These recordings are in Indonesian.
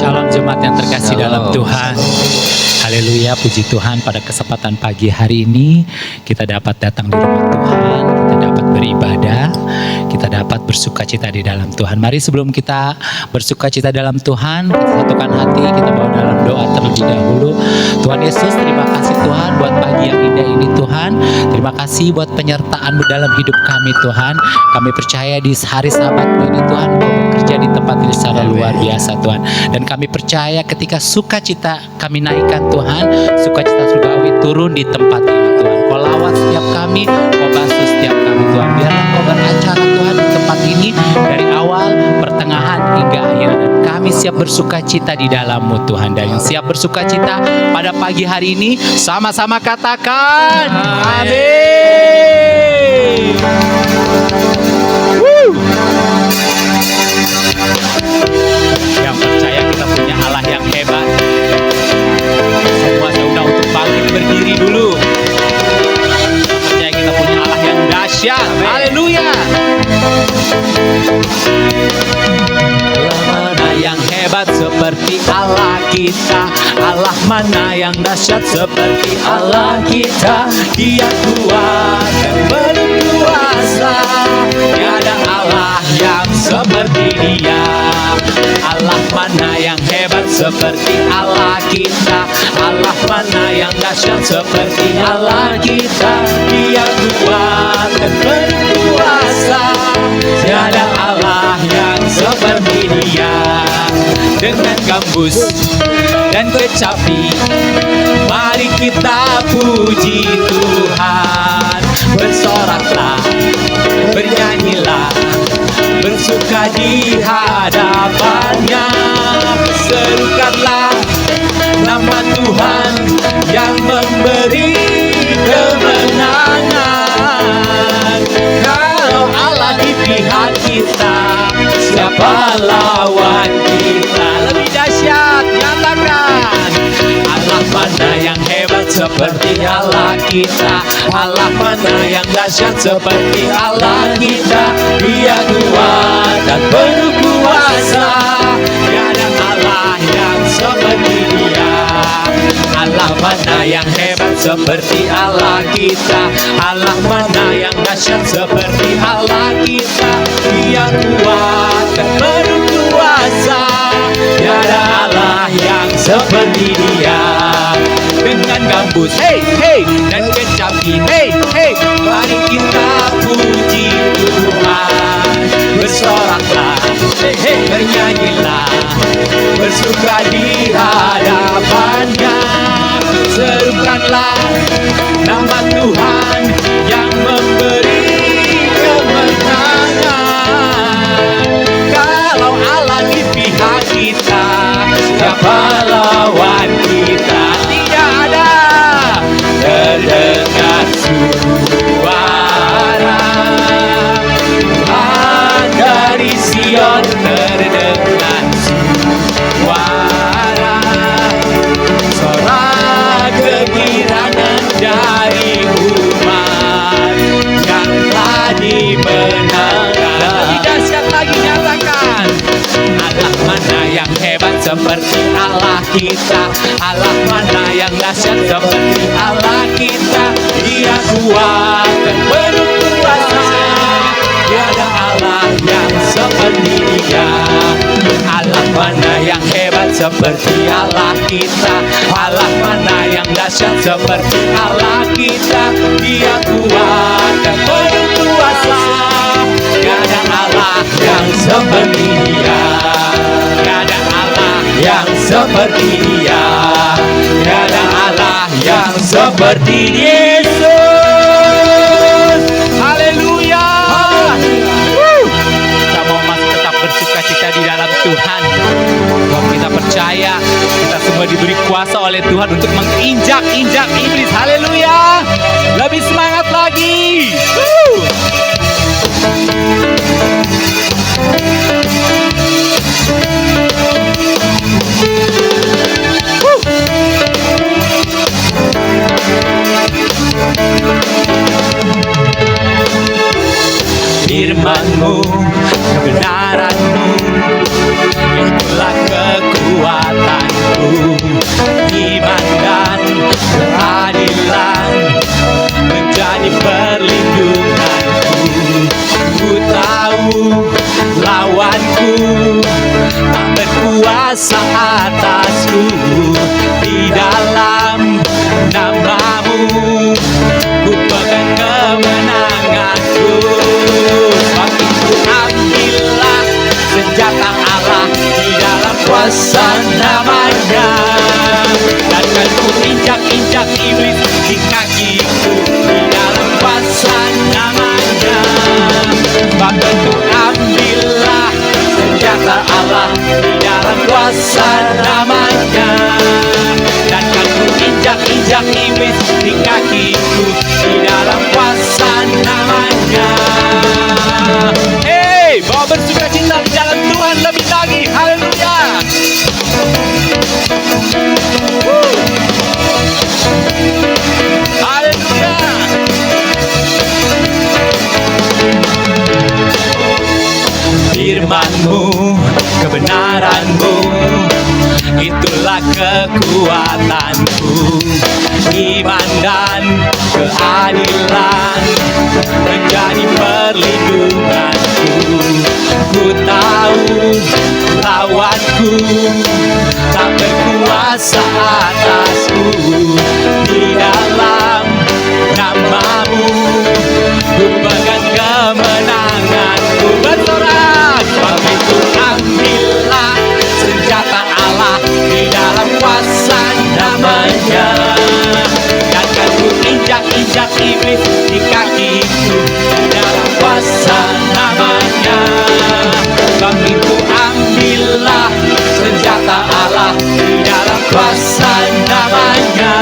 Shalom jemaat yang terkasih dalam Tuhan. Haleluya, puji Tuhan, pada kesempatan pagi hari ini kita dapat datang di rumah Tuhan, kita dapat beribadah, kita dapat bersukacita di dalam Tuhan. Mari sebelum kita bersukacita dalam Tuhan, kita satukan hati, kita bawa dalam doa terlebih dahulu. Tuhan Yesus, terima kasih Tuhan buat pagi yang indah ini Tuhan. Terima kasih buat penyertaan-Mu dalam hidup kami Tuhan. Kami percaya di hari Sabat ini Tuhan, Engkau bekerja di tempat ini secara luar biasa Tuhan. Dan kami percaya ketika sukacita kami naikkan Tuhan, sukacita surgawi turun di tempat ini Tuhan. Kau lawat setiap kami, Kau basuh setiap kami Tuhan. Biarlah Kau beracara Tuhan di tempat ini dari awal, pertengahan hingga akhir. Dan kami siap bersukacita di dalam-Mu Tuhan. Dan yang siap bersukacita pada pagi hari ini, sama-sama katakan amin. Yang percaya kita punya Allah yang hebat. Semua sudah untuk bangkit berdiri dulu. Percaya kita punya Allah yang dahsyat. Haleluya. Allah mana yang hebat seperti Allah kita. Allah mana yang dahsyat seperti Allah kita. Dia kuat dan berkuasa. Tiada Allah yang seperti Dia. Allah mana yang hebat seperti Allah kita. Allah mana yang dahsyat seperti Allah kita. Dia kuat dan berkuasa. Tiada Allah yang seperti Dia. Dengan gambus dan kecapi, mari kita puji Tuhan. Bersoraklah, bernyanyilah, bersuka di hadapannya. Serukanlah nama Tuhan yang memberi kemenangan. Kalau Allah di pihak kita, siapa lawan kita? Lebih dahsyat, nyatakan. Allah mana yang hebat seperti Allah kita. Allah mana yang dahsyat seperti Allah kita. Dia kuat dan berkuasa. Tiada Allah yang seperti Dia. Allah mana yang hebat seperti Allah kita. Allah mana yang dahsyat seperti Allah kita. Dia kuat dan berkuasa. Tiada Allah yang seperti Dia. Dengan gambus, hey, hey, dan kecapi, hey, hey, mari kita puji Tuhan. Bersoraklah, hey, hey, bernyanyilah, bersuka di hadapannya. Serukanlah nama Tuhan yang memberi kemenangan. Kalau Allah di pihak kita, siapa lawan kita? Tidak ada. Terdengar suara Tuhan dari Sion, terdengar suara sorak kegirangan dari umat yang telah dimenangkan. Lebih dahsyat lagi, nyatakan. Allah mana yang hebat seperti Allah kita. Allah mana yang dahsyat seperti Allah kita. Dia kuat dan berkuasa. Tiada Allah yang seperti Dia. Allah mana yang hebat seperti Allah kita. Allah mana yang dahsyat seperti Allah kita. Dia kuat dan berkuasa. Tiada Allah yang seperti Dia. Tiada Allah yang seperti Dia. Tiada Allah yang seperti Yesus. Haleluya. Kita mau masih tetap bersukacita di dalam Tuhan. Kalau kita percaya, kita semua diberi kuasa oleh Tuhan untuk menginjak-injak iblis. Haleluya. Lebih semangat lagi. Firman-Mu, kebenaran-Mu, itulah kekuatan kekuatanku, iman dan keadilan menjadi perlindunganku. Ku tahu lawanku tak berkuasa atasku. Di dalam namamu ku pegang kemenanganku. Sebab itu ambillah senjata Allah di dalam kuasa namanya, dan kan ku injak-injak iblis di kakiku di dalam kuasa namanya. Sebab itu ambillah senjata Allah di dalam kuasa namanya, dan kan ku injak-injak iblis di kakiku di dalam kuasa namanya. Hey, bawa bersuka cita di dalam Tuhan lebih lagi. Haleluya. Haleluya. Firman-Mu, kebenaran-Mu, itulah kekuatanku. Iman dan keadilan menjadi perlindunganku. Ku tahu lawanku tak berkuasa atasku. Di dalam namamu ku pegang kemenanganku. Bersorak, sebab itu ambillah senjata Allah di dalam kuasa namanya, dan kan ku injak-injak iblis di kakiku di dalam kuasa namanya. Sebab itu ambillah senjata Allah di dalam kuasa namanya,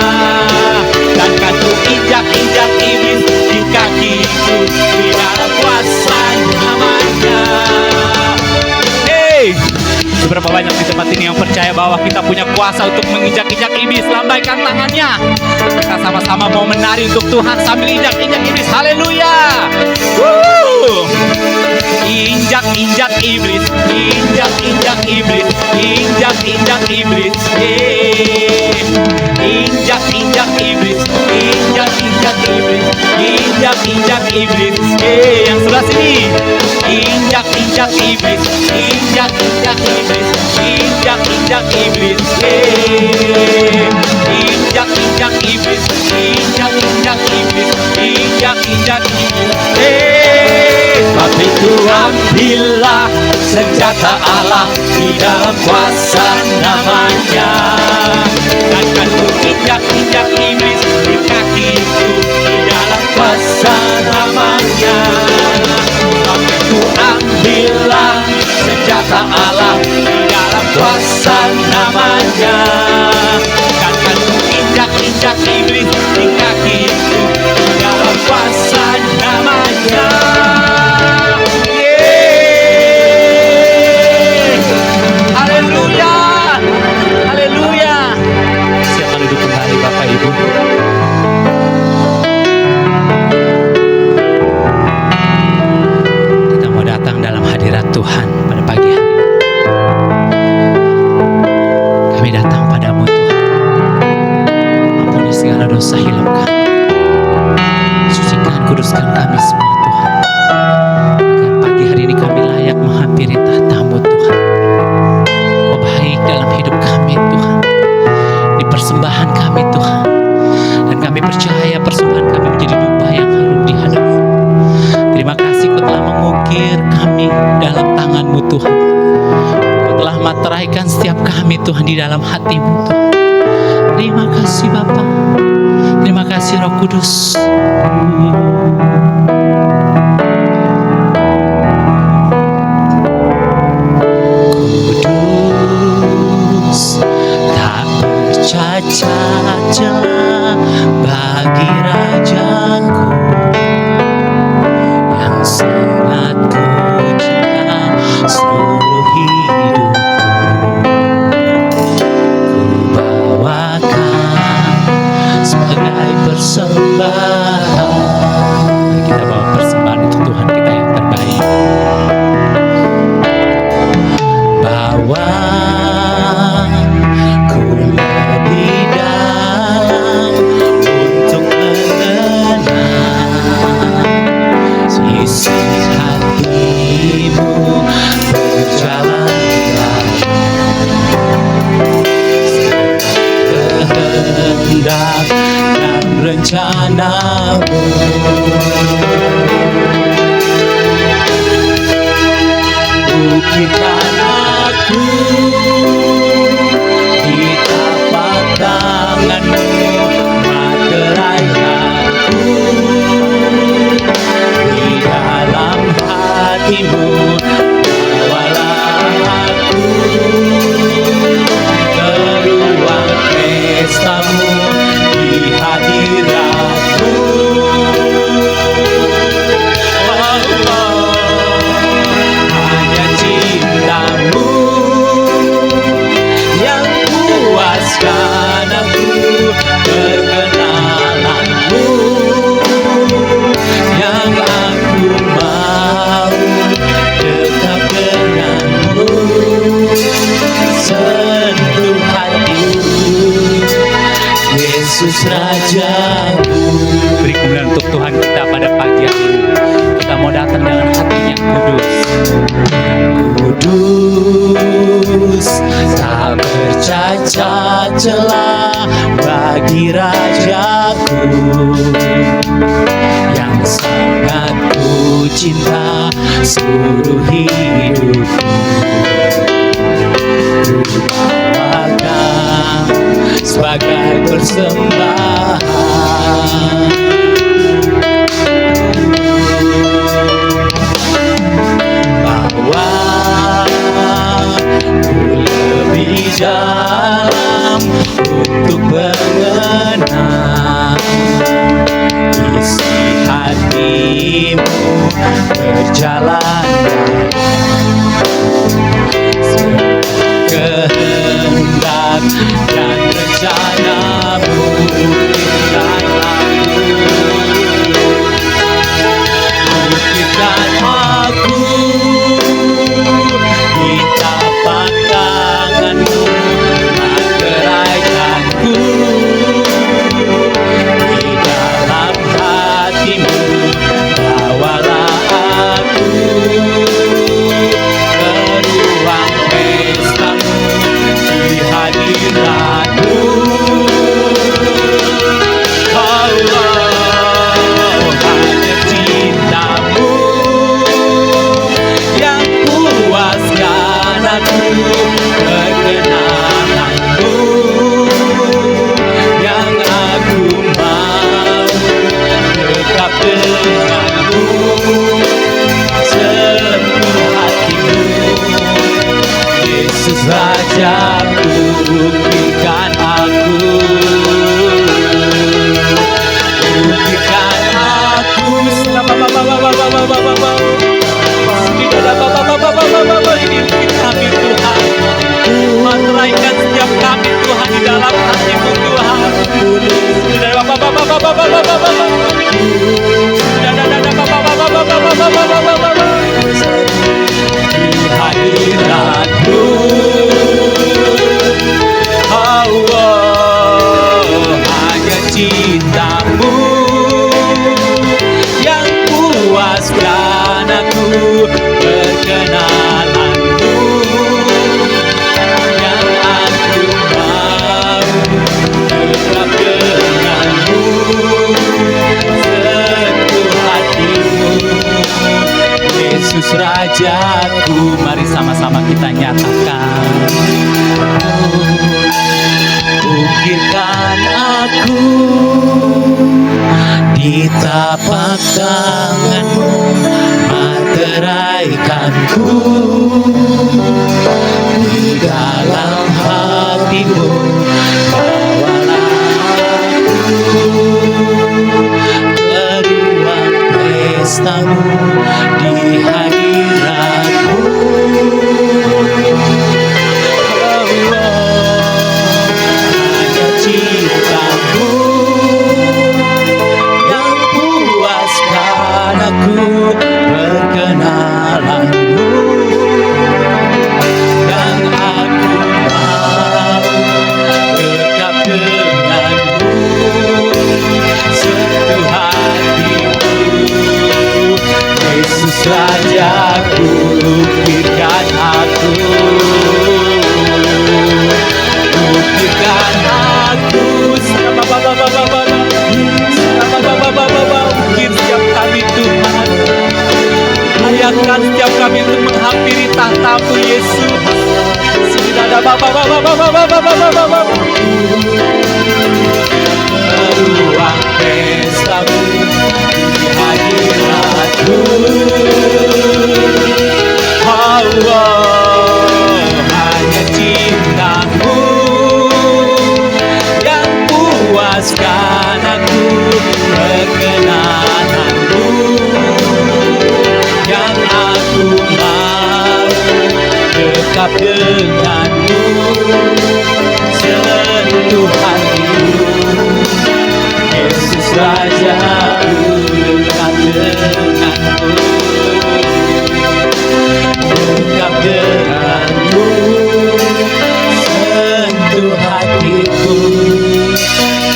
dan kan ku injak-injak iblis di kakiku di dalam kuasa namanya. Hey, beberapa banyak di tempat ini yang percaya bahwa kita punya kuasa untuk menginjak-injak iblis. Lambaikan tangannya. Kita sama-sama mau menari untuk Tuhan sambil injak-injak iblis. Haleluya. Injak-injak iblis, injak-injak iblis, injak-injak iblis. Injak-injak iblis, injak-injak iblis, injak-injak iblis. Yang sebelah sini. Injak-injak iblis, injak-injak iblis, injak-injak iblis. Injak-injak iblis, injak-injak iblis, injak-injak iblis. Sebab itu ambillah senjata Allah di dalam kuasa namanya, dan kan ku injak-injak iblis di kakiku di dalam kuasa namanya. Sebab itu ambillah senjata Allah di dalam kuasa namanya, dan kan ku injak-injak iblis di kakiku di dalam kuasa namanya. Haleluya, haleluya. Siapa duduk kembali Bapak Ibu? Kita mau datang dalam hadirat Tuhan pada pagi hari. Kami datang padamu Tuhan. Ampuni segala dosa hilang kami. Sucikan, kuduskan kami semua Tuhan, agar pagi hari ini kami layak menghampiri tahta-Mu Tuhan. Kau baik dalam hidup kami Tuhan, di persembahan kami Tuhan, dan kami percaya persembahan kami menjadi dupa yang harum di hadapan-Mu. Terima kasih Kau telah mengukir kami dalam tangan-Mu Tuhan. Kau telah materaikan setiap kami Tuhan di dalam hati-Mu Tuhan. Terima kasih Bapa. Terima kasih Roh Kudus. Kudus tak bercacat celah bagi Rajaku, yang sangat ku cinta seluruh hidupku. Ku bawakan sebagai persembahan Kudus, tak bercacat celah bagi Rajaku, yang sangat ku cinta seluruh hidupku. Ku bawakan sebagai persembahan. Bahwa ku lebih dalam untuk mengenal isi hatimu, berjalan kehendak dan rencanamu. Buktikan aku di tapak tanganmu, materaikanku di dalam hatimu. Bawalah aku ke ruang pestamu, di hadiratmu. Hanya cintamu yang puaskan aku, perkenananmu yang aku mau dekat denganmu. Sentuh hatimu, Yesus Rajaku, buktikan aku. Buktikan aku. Ini kami Tuhan, materaikan setiap kami Tuhan di dalam hatimu Tuhan. Di hadiratmu, hanya cintamu yang puaskan aku, perkenalanmu yang aku mau dekat denganmu. Sentuh hatimu, Yesus Rajaku. Mari sama-sama kita nyatakan. Ukirkan aku di tapak tanganmu, materaikanku di dalam hatimu. Bawalah aku ke ruang pestamu, di hadiratmu. Hanya cintamu yang puaskan aku, perkenalanmu yang aku mau dekat denganmu. Sentuh hatimu, Yesus Rajaku, buktikan aku. Buktikan aku. Mungkin setiap kami Tuhan, hayatkan setiap kami untuk menghampiri tahta-Mu Yesus. Ruang pestamu, di hadiratmu. Hanya cintamu yang puaskan aku, perkenananmu yang aku mau dekat denganmu. Sentuh hatimu, Yesus Rajaku, dekat denganmu. Dekat denganmu, sentuh hatiku,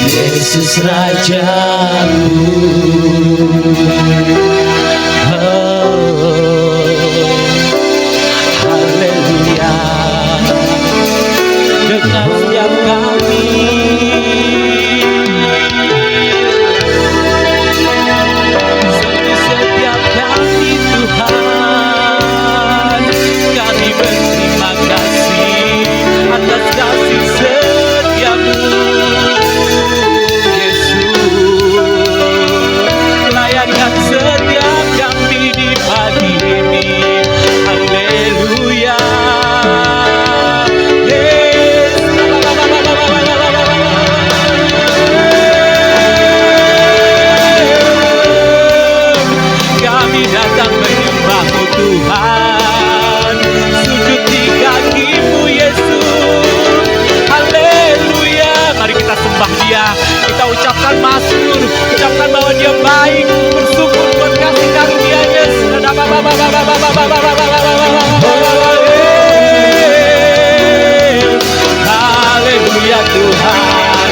Yesus Rajaku. menyembahmu Tuhan, sujud di kaki-Mu Yesus. Haleluya. Mari kita sembah Dia, kita ucapkan mazmur, ucapkan bahwa Dia baik, bersyukur buat kasih karunia-Nya. Haleluya Tuhan,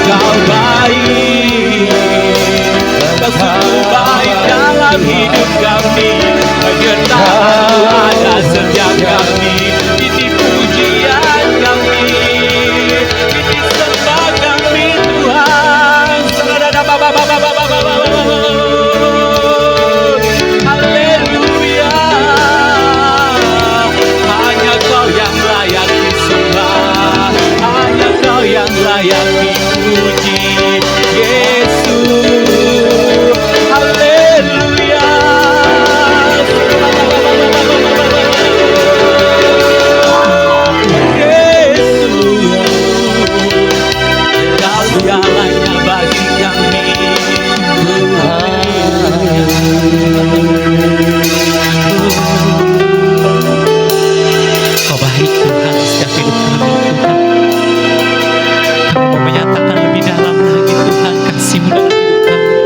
Kau baik, Kau sungguh baik dalam hidup kami, penyertaan ada setiap kami. Ini pujian kami, ini sembah kami Tuhan. Haleluya, hanya Kau yang layak disembah, hanya Kau yang layak dipuji, Yesus. Haleluya. Yesus, Kau segalanya bagi kami. Kau baik Tuhan setiap hidup kami Tuhan. Kami mau menyatakan lebih dalam lagi Tuhan kasih-Mu dalam hidup kami.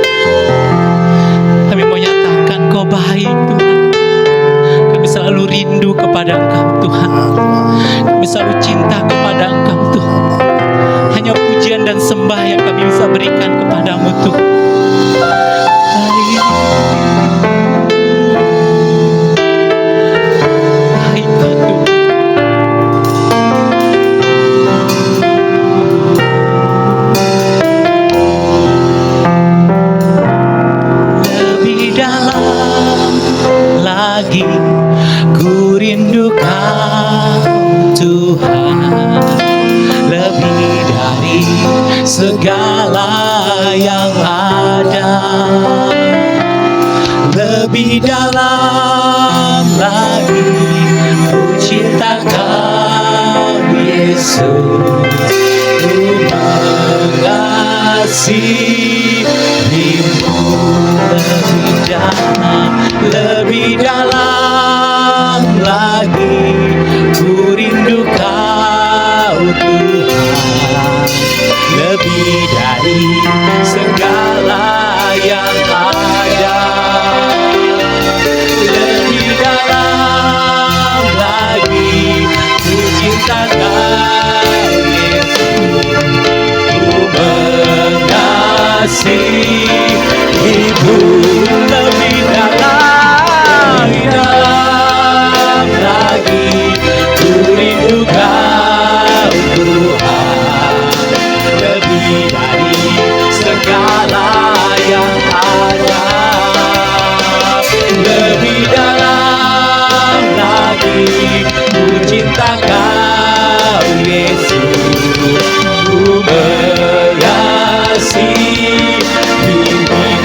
Kami mau nyatakan Kau baik Tuhan. Kami selalu rindu kepada Engkau Tuhan. Kami selalu cinta kepada Engkau Tuhan. Hanya pujian dan sembah yang kami bisa berikan kepadamu Tuhan. Baik Tuhan. Lebih dalam lagi ku rindu Kau Tuhan, lebih dari segala yang ada, lebih dalam lagi ku cinta Kau Yesus, ku mengasihi-Mu lebih dalam lagi ku rindu Kau Tuhan, lebih dari segala yang ada, lebih dalam lagi ku cinta Kau Yesus, ku mengasihi-Mu lebih dalam lagi ku rindu Kau Tuhan, lebih dari segala yang ada, lebih dalam lagi ku cinta Kau Yesus, ku mengasihi-Mu.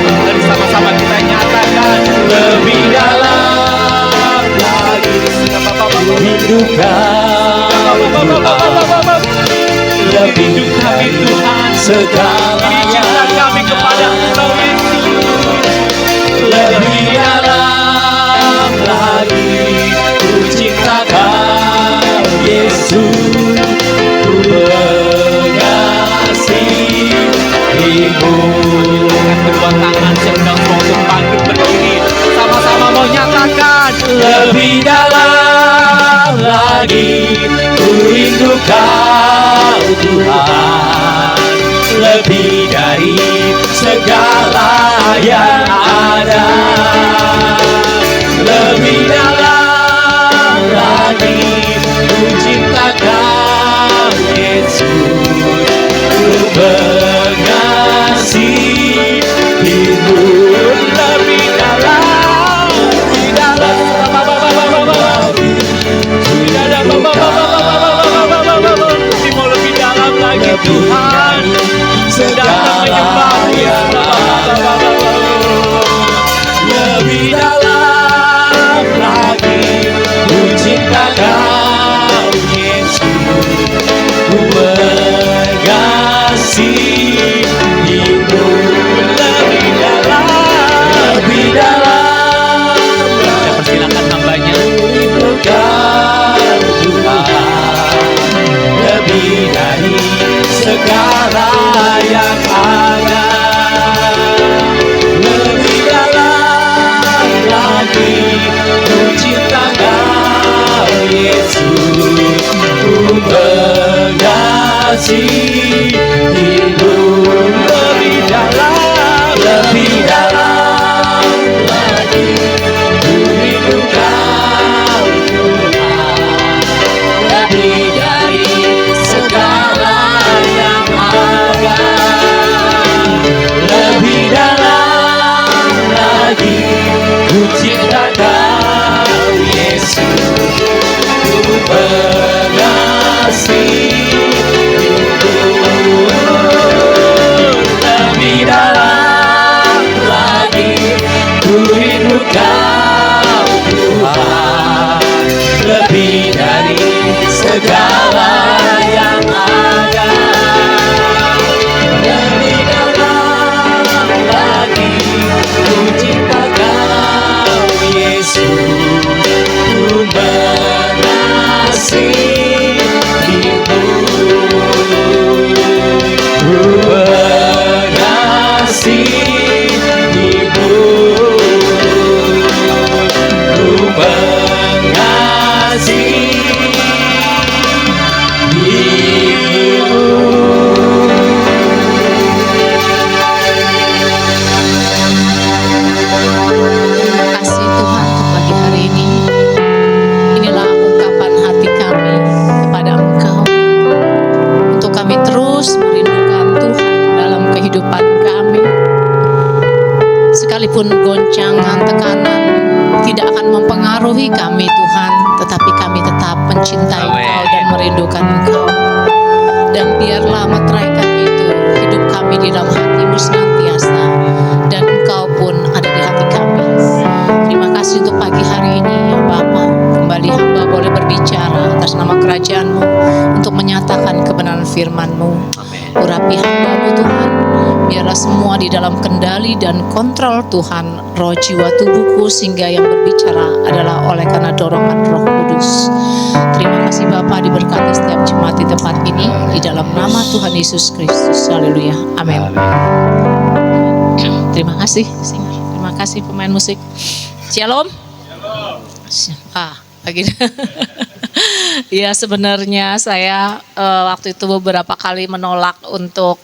Mari sama-sama kita nyatakan, lebih dalam lagi rindu Kau Tuhan, lebih kami Tuhan segala cinta kami kepada Engkau Yesus, lebih dalam lagi ku cinta Kau Yesus, ku mengasihi-Mu. Kedua tangan sedang mau bangkit berdiri, sama-sama mau nyatakan, lebih dalam lagi ku rindu Kau Tuhan, lebih dari segala yang ada, lebih dalam lagi ku cinta Kau Yesus, ku mengasihi-Mu, lebih dalam, mau lebih dalam lagi Tuhan, sedang menyembah lebih dalam lagi ku cinta Kau Yesus, ku mengasihi-Mu, lebih dalam mempengaruhi kami Tuhan, tetapi kami tetap mencintai Engkau dan merindukan Engkau. Dan biarlah meteraikan itu hidup kami di dalam hati-Mu senantiasa, dan Engkau pun ada di hati kami. Terima kasih untuk pagi hari ini ya Bapa. Kembali hamba boleh berbicara atas nama kerajaan-Mu untuk menyatakan kebenaran firman-Mu. Urapi hamba-Mu Tuhan, biarlah semua di dalam kendali dan kontrol Tuhan, roh jiwa tubuhku, sehingga yang berbicara adalah oleh karena dorongan Roh Kudus. Terima kasih Bapa, diberkati setiap jemaat di tempat ini di dalam nama Tuhan Yesus Kristus. Haleluya. Amin. Terima kasih singer. Terima kasih pemain musik. Shalom. Lagi. Ya sebenarnya saya waktu itu beberapa kali menolak untuk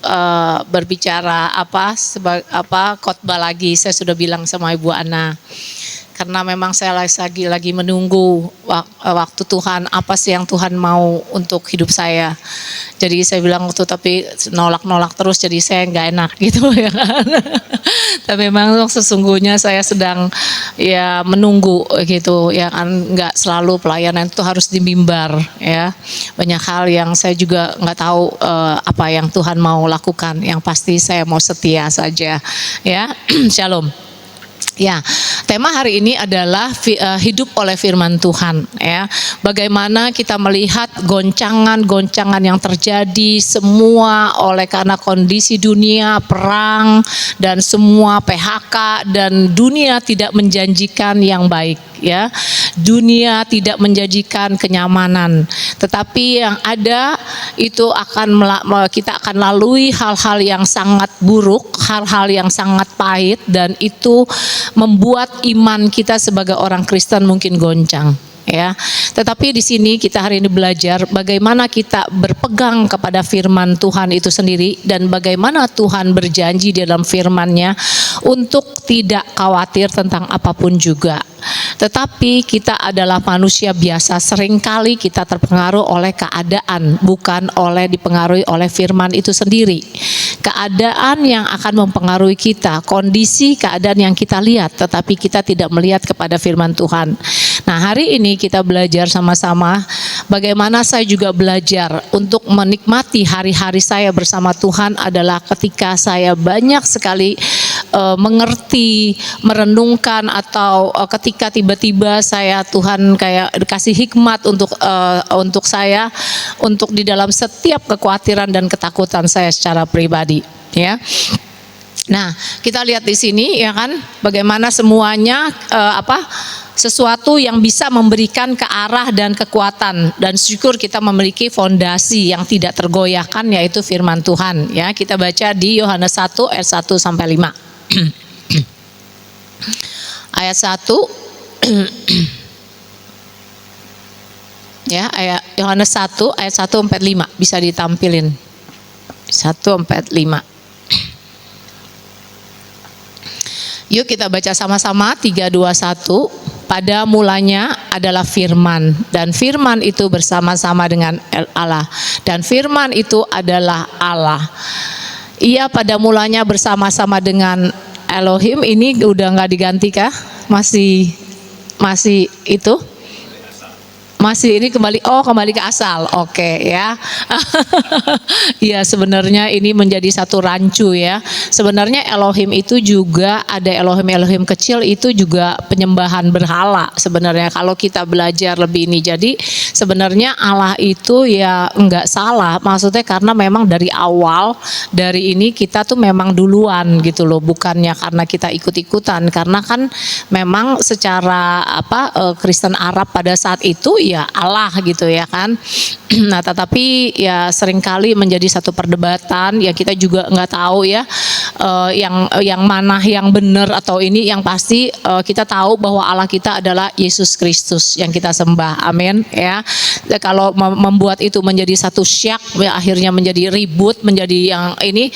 berbicara khotbah lagi. Saya sudah bilang sama Ibu Ana, karena memang saya lagi menunggu waktu Tuhan, apa sih yang Tuhan mau untuk hidup saya. Jadi saya bilang waktu, tapi nolak terus, jadi saya nggak enak gitu ya kan. Tapi memang sesungguhnya saya sedang ya menunggu gitu ya kan, nggak selalu pelayanan itu harus di mimbar ya. Banyak hal yang saya juga nggak tahu apa yang Tuhan mau lakukan. Yang pasti saya mau setia saja ya. Shalom. Ya, tema hari ini adalah hidup oleh firman Tuhan ya. Bagaimana kita melihat goncangan-goncangan yang terjadi semua oleh karena kondisi dunia, perang dan semua PHK, dan dunia tidak menjanjikan yang baik ya. Dunia tidak menjanjikan kenyamanan, tetapi yang ada itu kita akan lalui hal-hal yang sangat buruk, hal-hal yang sangat pahit, dan itu membuat iman kita sebagai orang Kristen mungkin goncang ya. Tetapi di sini kita hari ini belajar bagaimana kita berpegang kepada firman Tuhan itu sendiri, dan bagaimana Tuhan berjanji di dalam firman-Nya untuk tidak khawatir tentang apapun juga. Tetapi kita adalah manusia biasa, seringkali kita terpengaruh oleh keadaan, bukan dipengaruhi oleh firman itu sendiri. Keadaan yang akan mempengaruhi kita, kondisi keadaan yang kita lihat, tetapi kita tidak melihat kepada firman Tuhan. Nah, hari ini kita belajar sama-sama bagaimana saya juga belajar untuk menikmati hari-hari saya bersama Tuhan adalah ketika saya banyak sekali mengerti, merenungkan, atau ketika tiba-tiba Tuhan kayak dikasih hikmat untuk saya, untuk di dalam setiap kekhawatiran dan ketakutan saya secara pribadi ya. Nah, kita lihat di sini ya kan, bagaimana semuanya sesuatu yang bisa memberikan kearah dan kekuatan, dan syukur kita memiliki fondasi yang tidak tergoyahkan, yaitu firman Tuhan ya. Kita baca di Yohanes 1 ayat 1 sampai 5. Ayat 1 ya, ayat Yohanes 1 ayat 1 sampai 5 bisa ditampilin. 1 sampai 5. Yuk kita baca sama-sama. 3, 2, 1. Pada mulanya adalah firman, dan firman itu bersama-sama dengan Allah, dan firman itu adalah Allah. Ia pada mulanya bersama-sama dengan Elohim. Ini udah nggak diganti kah? Masih itu? Masih ini kembali ke asal. Oke ya. Iya, sebenarnya ini menjadi satu rancu ya. Sebenarnya Elohim itu juga ada Elohim kecil, itu juga penyembahan berhala sebenarnya kalau kita belajar lebih ini. Jadi sebenarnya Allah itu ya enggak salah, maksudnya karena memang dari awal dari ini kita tuh memang duluan gitu loh, bukannya karena kita ikut-ikutan, karena kan memang secara Kristen Arab pada saat itu ya Allah gitu ya kan. Nah, tetapi ya seringkali menjadi satu perdebatan ya, kita juga nggak tahu ya yang mana yang benar atau ini. Yang pasti kita tahu bahwa Allah kita adalah Yesus Kristus yang kita sembah. Amin ya. Kalau membuat itu menjadi satu syak ya, akhirnya menjadi ribut, menjadi yang ini,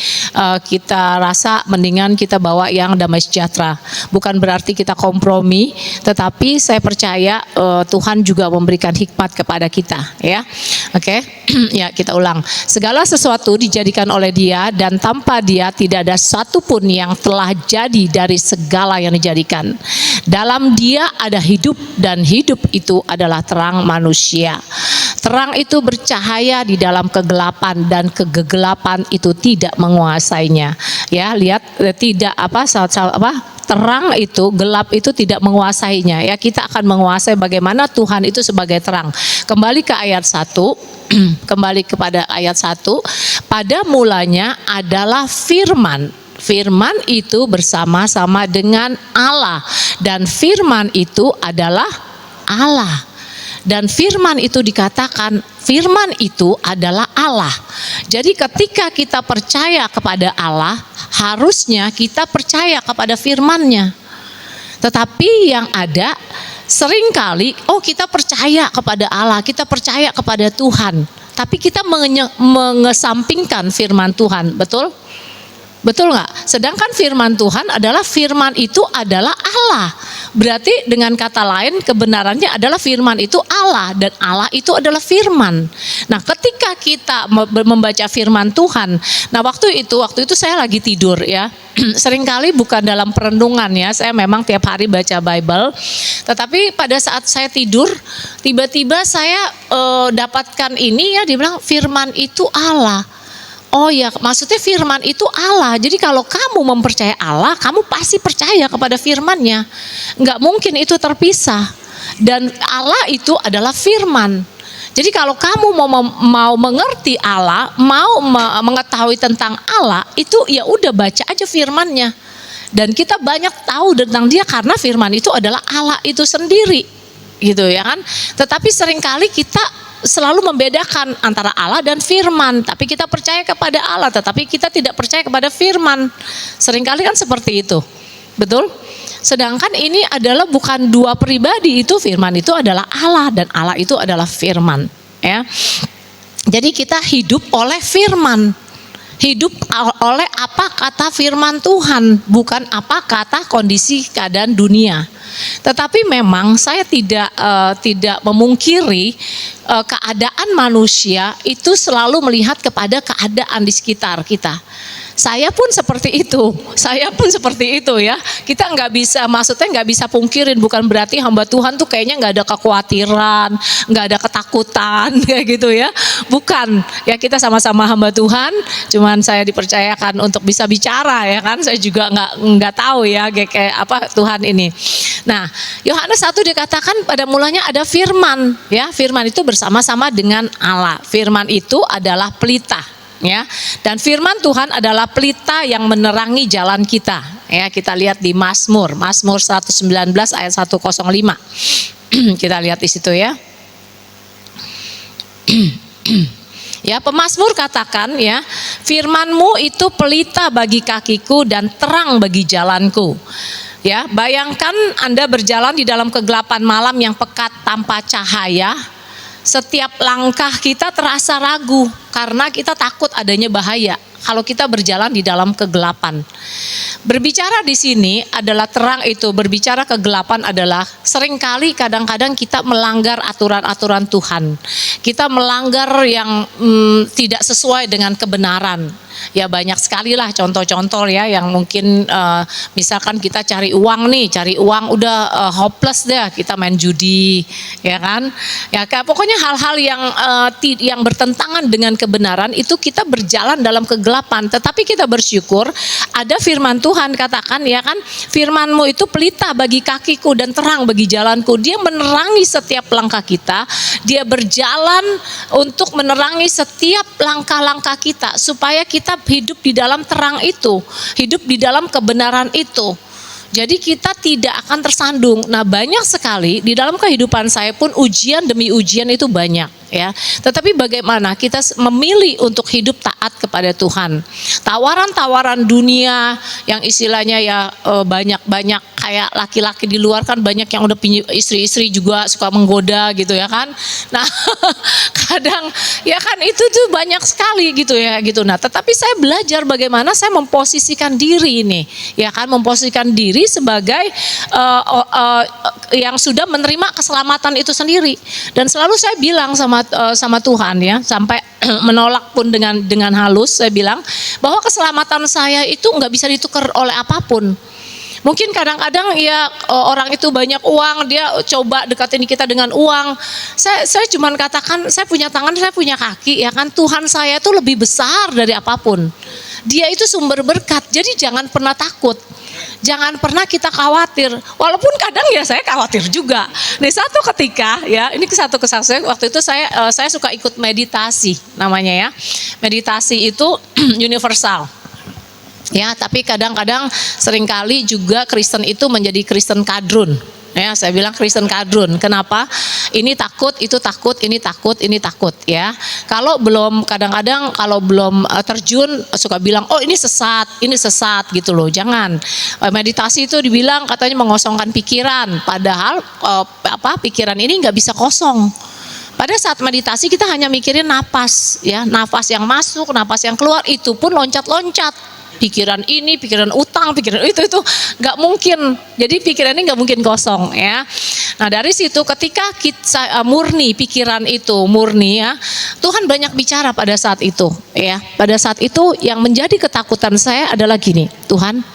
kita rasa mendingan kita bawa yang damai sejahtera. Bukan berarti kita kompromi, tetapi saya percaya Tuhan juga memberikan hikmat kepada kita ya. Oke. Ya, kita ulang. Segala sesuatu dijadikan oleh Dia, dan tanpa Dia tidak ada satupun yang telah jadi dari segala yang dijadikan. Dalam Dia ada hidup dan hidup itu adalah terang manusia. Terang itu bercahaya di dalam kegelapan dan kegelapan itu tidak menguasainya. Ya, lihat tidak terang itu, gelap itu tidak menguasainya. Ya, kita akan menguasai bagaimana Tuhan itu sebagai terang. Kembali ke ayat 1. Kembali kepada ayat 1. Pada mulanya adalah firman. Firman itu bersama-sama dengan Allah dan firman itu adalah Allah. Dan firman itu dikatakan firman itu adalah Allah. Jadi ketika kita percaya kepada Allah, harusnya kita percaya kepada firman-Nya. Tetapi yang ada seringkali kita percaya kepada Allah, kita percaya kepada Tuhan, tapi kita mengesampingkan firman Tuhan, betul? Betul nggak? Sedangkan firman Tuhan adalah firman itu adalah Allah. Berarti dengan kata lain kebenarannya adalah firman itu Allah dan Allah itu adalah firman. Nah, ketika kita membaca firman Tuhan, nah waktu itu saya lagi tidur ya. Seringkali bukan dalam perenungan ya, saya memang tiap hari baca Bible. Tetapi pada saat saya tidur, tiba-tiba saya dapatkan ini ya, dibilang firman itu Allah. Oh ya, maksudnya firman itu Allah. Jadi kalau kamu mempercayai Allah, kamu pasti percaya kepada firman-Nya. Enggak mungkin itu terpisah. Dan Allah itu adalah firman. Jadi kalau kamu mau mengerti Allah, mau mengetahui tentang Allah, itu ya udah baca aja firman-Nya. Dan kita banyak tahu tentang Dia karena firman itu adalah Allah itu sendiri. Gitu ya kan? Tetapi seringkali kita selalu membedakan antara Allah dan firman, tapi kita percaya kepada Allah, tetapi kita tidak percaya kepada firman. Seringkali kan seperti itu, betul? Sedangkan ini adalah bukan dua pribadi, itu firman itu adalah Allah dan Allah itu adalah firman. Ya, jadi kita hidup oleh firman, hidup oleh apa kata firman Tuhan, bukan apa kata kondisi keadaan dunia. Tetapi memang saya tidak memungkiri keadaan manusia itu selalu melihat kepada keadaan di sekitar kita. Saya pun seperti itu ya. Kita maksudnya nggak bisa pungkirin, bukan berarti hamba Tuhan tuh kayaknya nggak ada kekhawatiran, nggak ada ketakutan kayak gitu ya. Bukan, ya kita sama-sama hamba Tuhan, cuman saya dipercayakan untuk bisa bicara ya kan. Saya juga nggak tahu ya kayak apa Tuhan ini. Nah, Yohanes 1 dikatakan pada mulanya ada firman, ya. Firman itu bersama-sama dengan Allah. Firman itu adalah pelita, ya. Dan firman Tuhan adalah pelita yang menerangi jalan kita. Ya, kita lihat di Mazmur 119 ayat 105. Kita lihat di situ ya. Ya, pemazmur katakan ya, firman-Mu itu pelita bagi kakiku dan terang bagi jalanku. Ya, bayangkan Anda berjalan di dalam kegelapan malam yang pekat tanpa cahaya. Setiap langkah kita terasa ragu karena kita takut adanya bahaya kalau kita berjalan di dalam kegelapan. Berbicara di sini adalah terang itu, berbicara kegelapan adalah seringkali kadang-kadang kita melanggar aturan-aturan Tuhan. Kita melanggar yang tidak sesuai dengan kebenaran. Ya banyak sekali lah contoh-contoh ya yang mungkin misalkan kita cari uang udah hopeless deh, kita main judi ya kan. Ya pokoknya hal-hal yang bertentangan dengan kebenaran itu kita berjalan dalam kegelapan. Tetapi kita bersyukur ada firman Tuhan katakan ya kan, firman-Mu itu pelita bagi kakiku dan terang bagi jalanku. Dia menerangi setiap langkah kita, dia berjalan untuk menerangi setiap langkah-langkah kita supaya kita hidup di dalam terang itu, hidup di dalam kebenaran itu. Jadi kita tidak akan tersandung. Nah, banyak sekali di dalam kehidupan saya pun ujian demi ujian itu banyak ya. Tetapi bagaimana kita memilih untuk hidup taat kepada Tuhan. Tawaran-tawaran dunia yang istilahnya ya banyak kayak laki-laki di luar kan banyak yang udah punya istri-istri juga suka menggoda gitu ya kan. Nah, kadang ya kan itu tuh banyak sekali gitu ya gitu. Nah, tetapi saya belajar bagaimana saya memposisikan diri ini, ya kan, memposisikan diri sebagai yang sudah menerima keselamatan itu sendiri. Dan selalu saya bilang sama Tuhan ya, sampai menolak pun dengan halus saya bilang bahwa keselamatan saya itu nggak bisa ditukar oleh apapun. Mungkin kadang-kadang ya orang itu banyak uang, dia coba deketin kita dengan uang. Saya cuman katakan, saya punya tangan, saya punya kaki, ya kan. Tuhan saya itu lebih besar dari apapun. Dia itu sumber berkat. Jadi jangan pernah takut. Jangan pernah kita khawatir. Walaupun kadang ya saya khawatir juga. Nih satu ketika ya, ini satu kesaksian waktu itu saya suka ikut meditasi namanya ya. Meditasi itu universal. Ya, tapi kadang-kadang seringkali juga Kristen itu menjadi Kristen kadrun. Ya, saya bilang Kristen kadrun. Kenapa? Ini takut, itu takut, ini takut, ini takut ya. Kalau belum kadang-kadang kalau belum terjun suka bilang, "Oh, ini sesat" gitu loh. Jangan. Meditasi itu dibilang katanya mengosongkan pikiran, padahal pikiran ini nggak bisa kosong. Pada saat meditasi kita hanya mikirin napas ya, napas yang masuk, napas yang keluar, itu pun loncat-loncat. Pikiran ini, pikiran utang, pikiran itu nggak mungkin. Jadi pikiran ini nggak mungkin kosong ya. Nah dari situ ketika kita murni pikiran itu murni ya, Tuhan banyak bicara pada saat itu ya. Pada saat itu yang menjadi ketakutan saya adalah gini, Tuhan,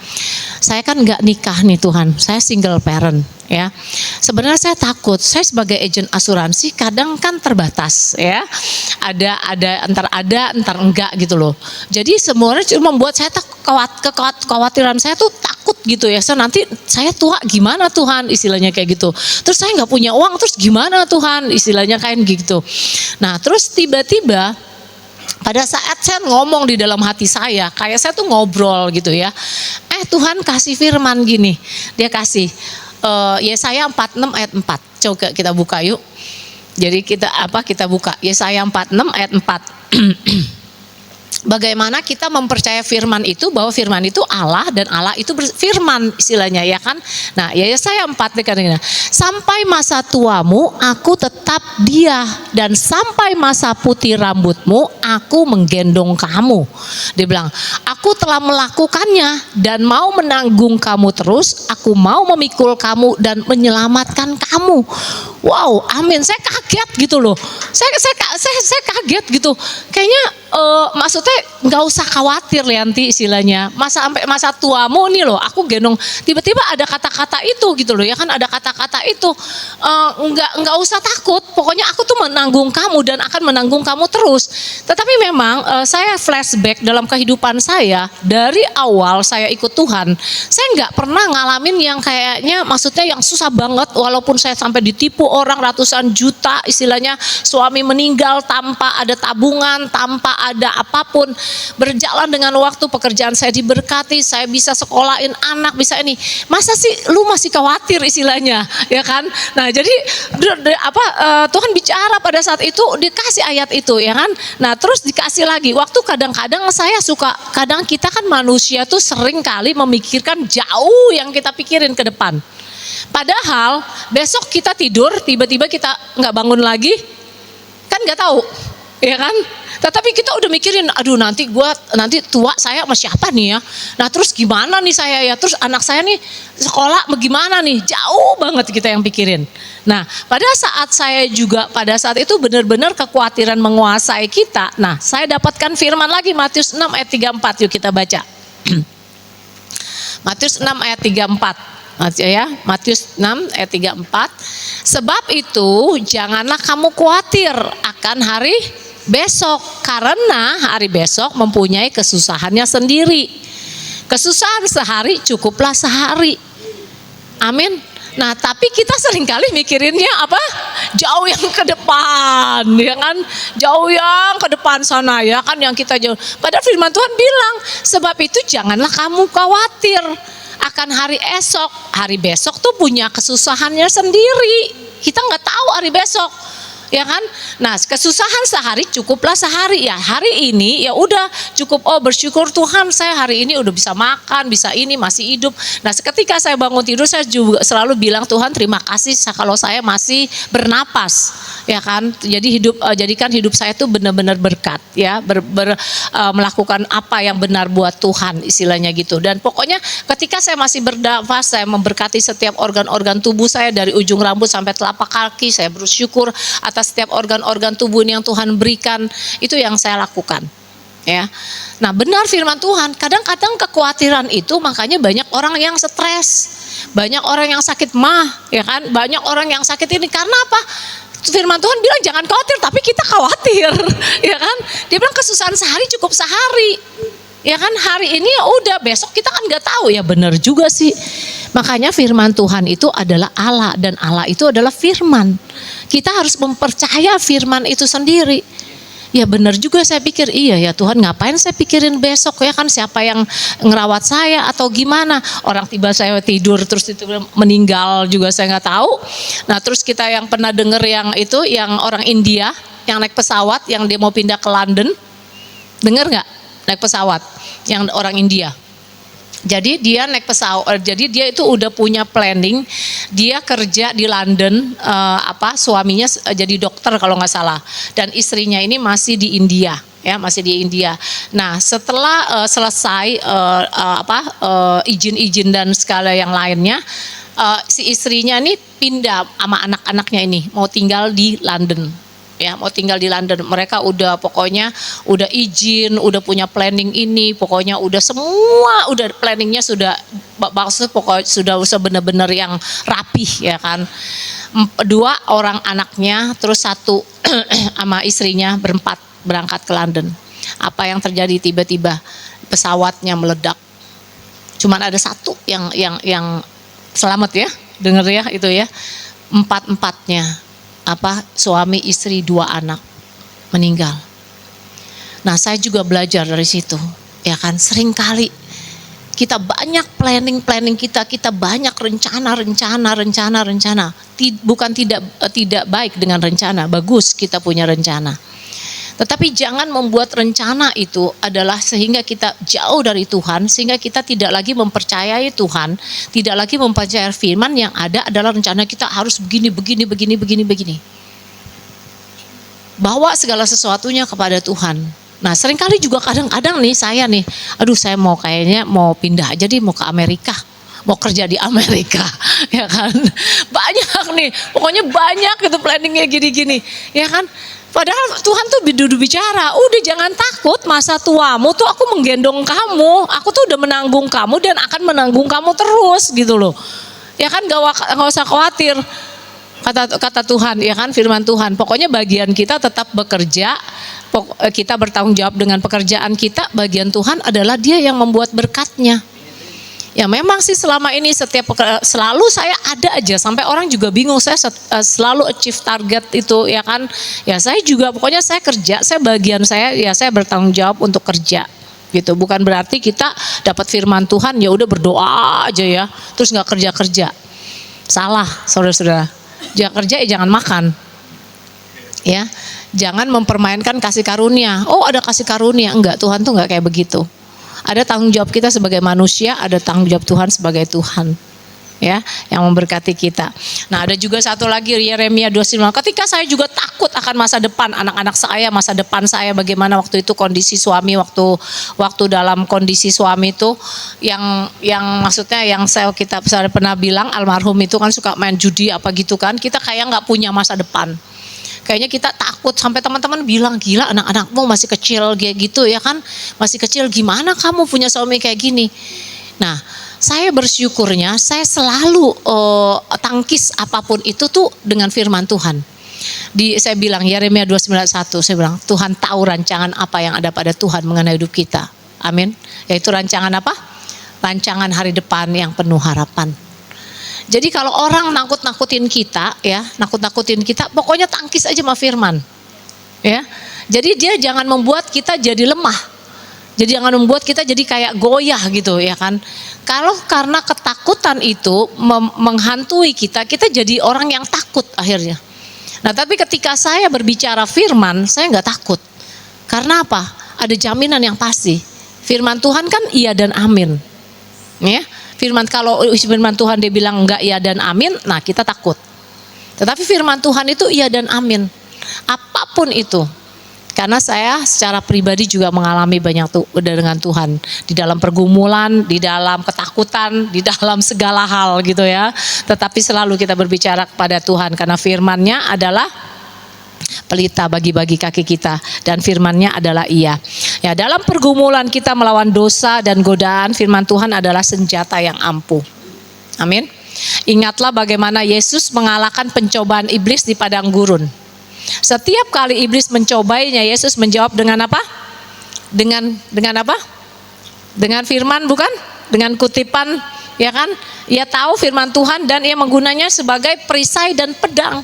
saya kan nggak nikah nih Tuhan, saya single parent ya. Sebenarnya saya takut, saya sebagai agen asuransi kadang kan terbatas ya. Ada entar enggak gitu loh. Jadi semuanya cuma membuat saya kekhawatiran saya tuh takut gitu ya. Nanti saya tua gimana Tuhan, istilahnya kayak gitu. Terus saya nggak punya uang, terus gimana Tuhan, istilahnya kayak gitu. Nah terus tiba-tiba pada saat saya ngomong di dalam hati saya, kayak saya tuh ngobrol gitu ya. Tuhan kasih firman gini, dia kasih Yesaya 46 ayat 4. Coba kita buka yuk. Jadi kita buka Yesaya 46 ayat 4. Bagaimana kita mempercaya firman itu, bahwa firman itu Allah dan Allah itu berfirman istilahnya ya kan. Nah Yesaya 4 dikatakan, sampai masa tuamu aku tetap dia, dan sampai masa putih rambutmu aku menggendong kamu. Dia bilang, aku telah melakukannya dan mau menanggung kamu terus, aku mau memikul kamu dan menyelamatkan kamu. Wow, amin. Saya kaget gitu loh. Saya kaget gitu. Kayaknya maksudnya nggak usah khawatir Lianti istilahnya. Sampai masa tuamu nih loh, aku gendong. Tiba-tiba ada kata-kata itu gitu loh ya kan, ada kata-kata itu. Nggak usah takut. Pokoknya aku tuh menanggung kamu dan akan menanggung kamu terus. Tetapi memang saya flashback dalam kehidupan saya dari awal saya ikut Tuhan. Saya nggak pernah ngalamin yang kayaknya maksudnya yang susah banget, walaupun saya sampai ditipu orang ratusan juta istilahnya, suami meninggal tanpa ada tabungan, tanpa ada apapun, berjalan dengan waktu, pekerjaan saya diberkati, saya bisa sekolahin anak, bisa ini. Masa sih lu masih khawatir istilahnya, ya kan? Nah, jadi Tuhan bicara pada saat itu, dikasih ayat itu, ya kan? Nah, terus dikasih lagi. Waktu kadang-kadang saya suka, kadang kita kan manusia tuh sering kali memikirkan jauh yang kita pikirin ke depan. Padahal besok kita tidur, tiba-tiba kita nggak bangun lagi, kan nggak tahu, ya kan? Tetapi kita udah mikirin, aduh nanti tua saya sama siapa nih ya? Nah terus gimana nih saya ya? Terus anak saya nih sekolah bagaimana nih? Jauh banget kita yang pikirin. Nah pada saat itu benar-benar kekhawatiran menguasai kita. Nah saya dapatkan firman lagi Matius 6 ayat 34, yuk kita baca. Matius 6 ayat 34. Ya, Matius 6 ayat 34. Sebab itu janganlah kamu khawatir akan hari besok, karena hari besok mempunyai kesusahannya sendiri. Kesusahan sehari cukuplah sehari. Amin. Nah, tapi kita seringkali mikirinnya apa? Jauh yang ke depan, ya kan? Jauh yang ke depan sana, ya kan, yang kita jauh. Padahal firman Tuhan bilang, sebab itu janganlah kamu khawatir akan hari esok. Hari besok tuh punya kesusahannya sendiri. Kita nggak tahu hari besok, ya kan? Nah, kesusahan sehari cukuplah sehari. Ya hari ini ya udah cukup. Oh bersyukur Tuhan, saya hari ini udah bisa makan, bisa ini, masih hidup. Nah ketika saya bangun tidur, saya juga selalu bilang, Tuhan terima kasih kalau saya masih bernapas, ya kan? Jadi jadikan hidup saya tuh benar-benar berkat, ya, melakukan apa yang benar buat Tuhan, istilahnya gitu. Dan pokoknya ketika saya masih bernapas, saya memberkati setiap organ-organ tubuh saya dari ujung rambut sampai telapak kaki. Saya bersyukur atas setiap organ-organ tubuh yang Tuhan berikan. Itu yang saya lakukan. Ya. Nah, benar firman Tuhan. Kadang-kadang kekhawatiran itu makanya banyak orang yang stres, banyak orang yang sakit mah, ya kan? Banyak orang yang sakit ini karena apa? Firman Tuhan bilang jangan khawatir, tapi kita khawatir, ya kan? Dia bilang kesusahan sehari cukup sehari, ya kan? Hari ini ya udah, besok kita kan nggak tahu. Ya benar juga sih. Makanya firman Tuhan itu adalah Allah dan Allah itu adalah firman. Kita harus mempercaya firman itu sendiri. Ya benar juga, saya pikir iya ya Tuhan, ngapain saya pikirin besok ya kan, siapa yang ngerawat saya atau gimana, orang tiba saya tidur terus itu meninggal juga saya nggak tahu. Nah terus kita yang pernah dengar yang itu yang orang India yang naik pesawat yang dia mau pindah ke London, dengar nggak? Naik pesawat yang orang India. Jadi dia naik pesawat, jadi dia itu udah punya planning, dia kerja di London, suaminya jadi dokter kalau nggak salah, dan istrinya ini masih di India, ya masih di India. Nah setelah selesai izin-izin dan segala yang lainnya, si istrinya ini pindah sama anak-anaknya ini mau tinggal di London. Ya mau tinggal di London, mereka udah pokoknya udah izin, udah punya planning ini, pokoknya udah semua, udah planningnya sudah, maksud pokoknya sudah benar-benar yang rapih ya kan. 2 orang anaknya, terus 1 sama istrinya berempat berangkat ke London. Apa yang terjadi tiba-tiba pesawatnya meledak. Cuman ada 1 yang selamat ya, denger ya itu ya. 4-empatnya suami, istri, 2 anak meninggal. Nah saya juga belajar dari situ, ya kan. Seringkali kita banyak planning kita banyak rencana. Bukan tidak baik dengan rencana, bagus kita punya rencana. Tetapi jangan membuat rencana itu adalah sehingga kita jauh dari Tuhan, sehingga kita tidak lagi mempercayai Tuhan, tidak lagi mempercayai firman. Yang ada adalah rencana kita harus begini. Bawa segala sesuatunya kepada Tuhan. Nah seringkali juga kadang-kadang nih saya saya kayaknya mau pindah aja mau ke Amerika. Mau kerja di Amerika, ya kan. Banyak nih, pokoknya banyak itu planningnya gini-gini, ya kan. Padahal Tuhan tuh duduk bicara, udah jangan takut, masa tuamu tuh aku menggendong kamu, aku tuh udah menanggung kamu dan akan menanggung kamu terus gitu loh. Ya kan gak usah khawatir, kata Tuhan, ya kan firman Tuhan. Pokoknya bagian kita tetap bekerja, kita bertanggung jawab dengan pekerjaan kita, bagian Tuhan adalah Dia yang membuat berkatnya. Ya memang sih selama ini selalu saya ada aja sampai orang juga bingung, saya selalu achieve target itu ya kan. Ya saya juga pokoknya saya kerja, bagian saya ya saya bertanggung jawab untuk kerja gitu. Bukan berarti kita dapat firman Tuhan ya udah berdoa aja ya terus nggak kerja. Salah saudara-saudara. Jangan kerja jangan makan. Ya, jangan mempermainkan kasih karunia. Oh ada kasih karunia, enggak, Tuhan tuh enggak kayak begitu. Ada tanggung jawab kita sebagai manusia, ada tanggung jawab Tuhan sebagai Tuhan, ya, yang memberkati kita. Nah, ada juga satu lagi Yeremia 29. Ketika saya juga takut akan masa depan anak-anak saya, masa depan saya bagaimana waktu itu kondisi suami waktu dalam kondisi suami itu yang maksudnya yang saya pernah bilang almarhum itu kan suka main judi apa gitu kan. Kita kayak nggak punya masa depan. Kayaknya kita takut sampai teman-teman bilang gila anak-anakmu masih kecil kayak gitu ya kan, masih kecil gimana kamu punya suami kayak gini. Nah saya bersyukurnya saya selalu tangkis apapun itu tuh dengan firman Tuhan. Saya bilang Yeremia 29:1 saya bilang Tuhan tahu rancangan apa yang ada pada Tuhan mengenai hidup kita. Amin. Yaitu rancangan apa? Rancangan hari depan yang penuh harapan. Jadi kalau orang nakut-nakutin kita, pokoknya tangkis aja sama firman. Ya. Jadi dia jangan membuat kita jadi lemah. Jadi jangan membuat kita jadi kayak goyah gitu ya kan. Kalau karena ketakutan itu menghantui kita jadi orang yang takut akhirnya. Nah tapi ketika saya berbicara firman, saya nggak takut. Karena apa? Ada jaminan yang pasti. Firman Tuhan kan iya dan amin. Ya. Kalau firman Tuhan dia bilang enggak iya dan amin, nah kita takut. Tetapi firman Tuhan itu iya dan amin. Apapun itu. Karena saya secara pribadi juga mengalami banyak dengan Tuhan. Di dalam pergumulan, di dalam ketakutan, di dalam segala hal gitu ya. Tetapi selalu kita berbicara kepada Tuhan. Karena firman-Nya adalah pelita bagi-bagi kaki kita, dan firman-Nya adalah iya. Ya, dalam pergumulan kita melawan dosa dan godaan, firman Tuhan adalah senjata yang ampuh. Amin. Ingatlah bagaimana Yesus mengalahkan pencobaan iblis di padang gurun. Setiap kali iblis mencobainya, Yesus menjawab dengan apa? Dengan apa? Dengan firman, bukan? Dengan kutipan, ya kan? Ia tahu firman Tuhan dan ia menggunanya sebagai perisai dan pedang.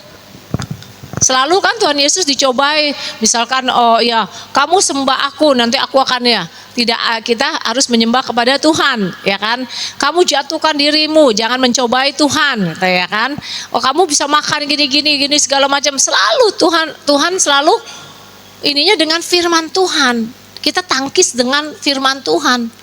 Selalu kan Tuhan Yesus dicobai, misalkan oh ya kamu sembah aku nanti aku akan ya. Tidak, kita harus menyembah kepada Tuhan, ya kan? Kamu jatuhkan dirimu, jangan mencobai Tuhan, gitu, ya kan? Oh kamu bisa makan gini segala macam. Selalu Tuhan selalu ininya dengan firman Tuhan. Kita tangkis dengan firman Tuhan.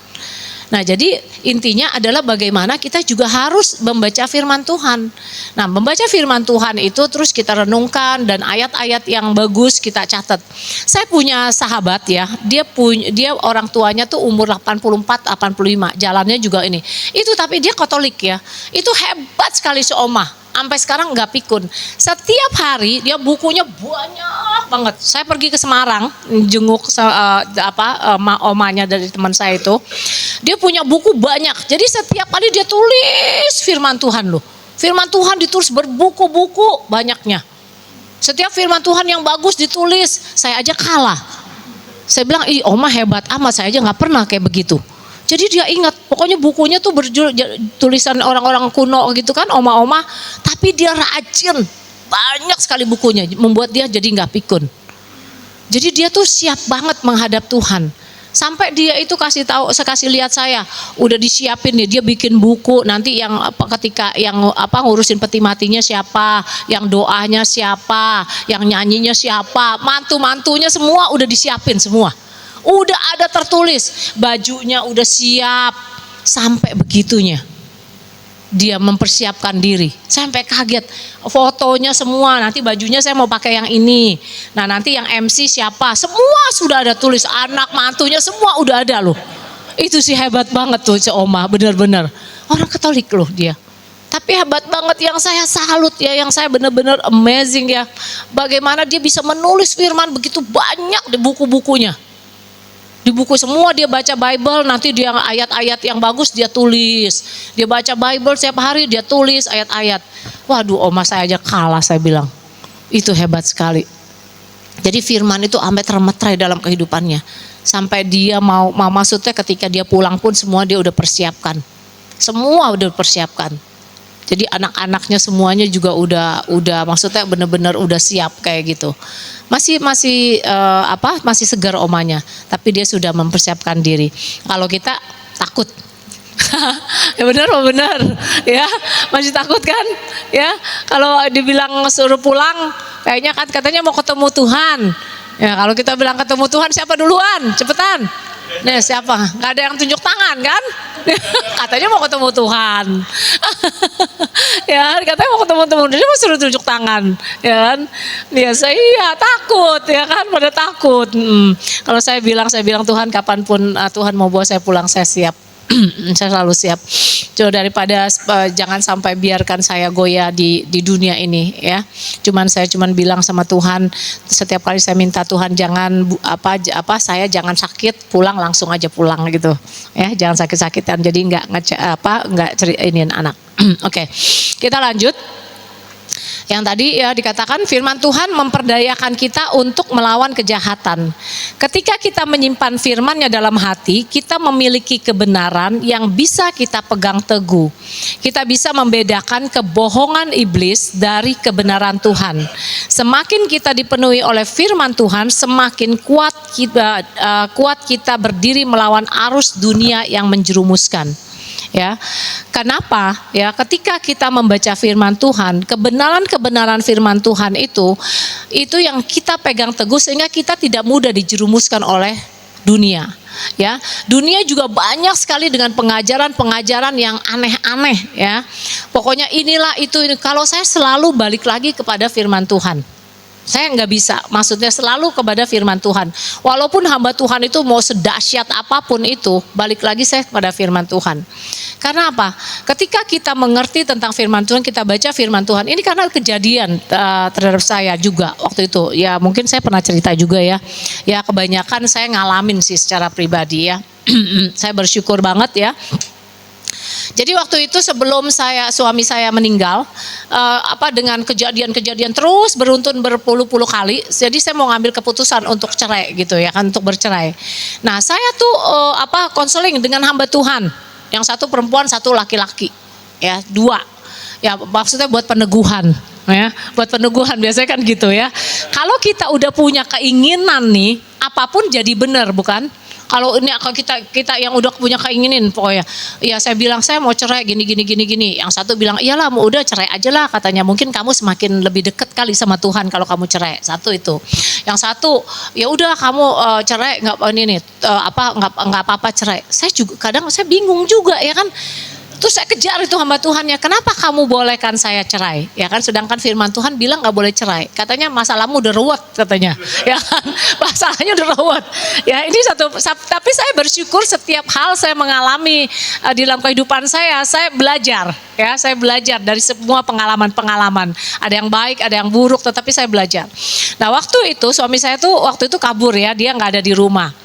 Nah, jadi intinya adalah bagaimana kita juga harus membaca firman Tuhan. Nah, membaca firman Tuhan itu terus kita renungkan dan ayat-ayat yang bagus kita catat. Saya punya sahabat ya, dia orang tuanya tuh umur 84, 85, jalannya juga ini. Itu tapi dia Katolik ya. Itu hebat sekali seomah. Sampai sekarang nggak pikun. Setiap hari dia bukunya banyak banget. Saya pergi ke Semarang, jenguk omanya dari teman saya itu. Dia punya buku banyak. Jadi setiap kali dia tulis firman Tuhan loh. Firman Tuhan ditulis berbuku-buku banyaknya. Setiap firman Tuhan yang bagus ditulis. Saya aja kalah. Saya bilang, ih oma hebat amat, saya aja nggak pernah kayak begitu. Jadi dia ingat, pokoknya bukunya tuh tulisan orang-orang kuno gitu kan, oma-oma. Tapi dia rajin, banyak sekali bukunya, membuat dia jadi nggak pikun. Jadi dia tuh siap banget menghadap Tuhan. Sampai dia itu kasih lihat saya, udah disiapin nih, dia bikin buku nanti yang ketika ngurusin peti matinya siapa, yang doanya siapa, yang nyanyinya siapa, mantu-mantunya semua udah disiapin semua. Udah ada tertulis, bajunya udah siap, sampai begitunya. Dia mempersiapkan diri, sampai kaget. Fotonya semua, nanti bajunya saya mau pakai yang ini. Nah nanti yang MC siapa, semua sudah ada tulis, anak mantunya semua udah ada loh. Itu sih hebat banget tuh Oma, benar-benar. Orang Katolik loh dia. Tapi hebat banget, yang saya salut ya, yang saya benar-benar amazing ya. Bagaimana dia bisa menulis firman begitu banyak di buku-bukunya. Di buku semua dia baca Bible, nanti dia ayat-ayat yang bagus dia tulis. Dia baca Bible setiap hari dia tulis ayat-ayat. Waduh oma saya aja kalah, saya bilang. Itu hebat sekali. Jadi firman itu sampai termetrai dalam kehidupannya. Sampai dia mau maksudnya ketika dia pulang pun semua dia udah persiapkan. Semua udah persiapkan. Jadi anak-anaknya semuanya juga udah maksudnya benar-benar udah siap kayak gitu. Masih segar omanya, tapi dia sudah mempersiapkan diri. Kalau kita takut. Ya benar ya, masih takut kan? Ya, kalau dibilang suruh pulang, kayaknya kan katanya mau ketemu Tuhan. Ya, kalau kita bilang ketemu Tuhan siapa duluan? Cepetan. Nih siapa? Gak ada yang tunjuk tangan kan? Katanya mau ketemu Tuhan. Ya, katanya mau ketemu Tuhan, dia mau suruh tunjuk tangan, ya kan? Ya saya takut, ya kan? Pada takut. Kalau saya bilang Tuhan kapanpun Tuhan mau bawa saya pulang saya siap. Saya selalu siap. Coba daripada jangan sampai biarkan saya goyah di dunia ini ya. Saya bilang sama Tuhan, setiap kali saya minta Tuhan jangan saya jangan sakit, pulang langsung aja pulang gitu. Ya, jangan sakit-sakitan jadi enggak iniin anak. Oke. Kita lanjut. Yang tadi ya dikatakan firman Tuhan memperdayakan kita untuk melawan kejahatan. Ketika kita menyimpan firman-Nya dalam hati, kita memiliki kebenaran yang bisa kita pegang teguh. Kita bisa membedakan kebohongan iblis dari kebenaran Tuhan. Semakin kita dipenuhi oleh firman Tuhan, semakin kuat kita berdiri melawan arus dunia yang menjerumuskan. Ya, kenapa? Ya, ketika kita membaca firman Tuhan, kebenaran firman Tuhan itu yang kita pegang teguh sehingga kita tidak mudah dijerumuskan oleh dunia. Ya, dunia juga banyak sekali dengan pengajaran yang aneh-aneh. Ya, pokoknya inilah itu. Kalau saya selalu balik lagi kepada firman Tuhan. Saya nggak bisa, maksudnya selalu kepada firman Tuhan. Walaupun hamba Tuhan itu mau sedahsyat apapun itu, balik lagi saya kepada firman Tuhan. Karena apa? Ketika kita mengerti tentang firman Tuhan, kita baca firman Tuhan. Ini karena kejadian terhadap saya juga waktu itu. Ya mungkin saya pernah cerita juga ya. Ya kebanyakan saya ngalamin sih secara pribadi ya. Saya bersyukur banget ya. Jadi waktu itu sebelum suami saya meninggal, dengan kejadian-kejadian terus beruntun berpuluh-puluh kali. Jadi saya mau ngambil keputusan untuk cerai gitu ya kan, untuk bercerai. Nah saya tuh konseling dengan hamba Tuhan. Yang satu perempuan, satu laki-laki, ya 2. Ya maksudnya buat peneguhan. Ya, buat peneguhan biasanya kan gitu ya. Kalau kita udah punya keinginan nih, apapun jadi benar bukan? Kalau kita yang udah punya keinginan pokoknya, ya saya bilang saya mau cerai gini. Yang satu bilang iyalah mau udah cerai aja lah katanya. Mungkin kamu semakin lebih dekat kali sama Tuhan kalau kamu cerai. Satu itu. Yang satu ya udah kamu cerai nggak apa-apa cerai. Saya juga kadang saya bingung juga ya kan. Terus saya kejar itu hamba Tuhannya, kenapa kamu bolehkan saya cerai? Ya kan, sedangkan firman Tuhan bilang gak boleh cerai. Katanya masalahmu udah ruwet katanya. Ya kan, masalahnya udah ruwet. Ya ini tapi saya bersyukur setiap hal saya mengalami di dalam kehidupan saya belajar. Ya, saya belajar dari semua pengalaman-pengalaman. Ada yang baik, ada yang buruk, tetapi saya belajar. Nah waktu itu suami saya tuh waktu itu kabur ya, dia gak ada di rumah.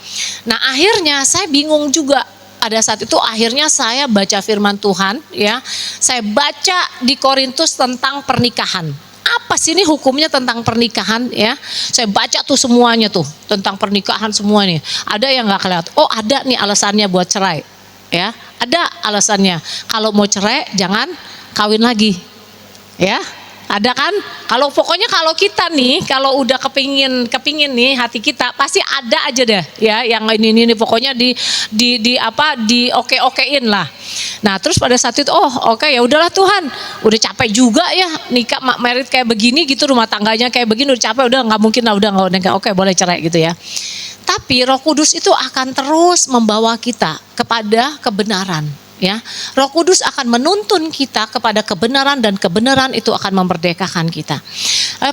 Nah akhirnya saya bingung juga. Pada saat itu akhirnya saya baca firman Tuhan ya. Saya baca di Korintus tentang pernikahan. Apa sih ini hukumnya tentang pernikahan ya? Saya baca tuh semuanya tuh tentang pernikahan semua nih. Ada yang nggak kelihatan. Oh ada nih alasannya buat cerai ya. Ada alasannya. Kalau mau cerai jangan kawin lagi ya. Ada kan? Kalau kita nih, kalau udah kepingin nih hati kita pasti ada aja deh ya yang ini pokoknya di oke-okein lah. Nah, terus pada saat itu oke, ya udahlah Tuhan, udah capek juga ya nikah merit kayak begini gitu, rumah tangganya kayak begini udah capek, udah nggak mungkin lah, udah nggak oke boleh cerai gitu ya. Tapi Roh Kudus itu akan terus membawa kita kepada kebenaran. Ya, Roh Kudus akan menuntun kita kepada kebenaran dan kebenaran itu akan memerdekakan kita.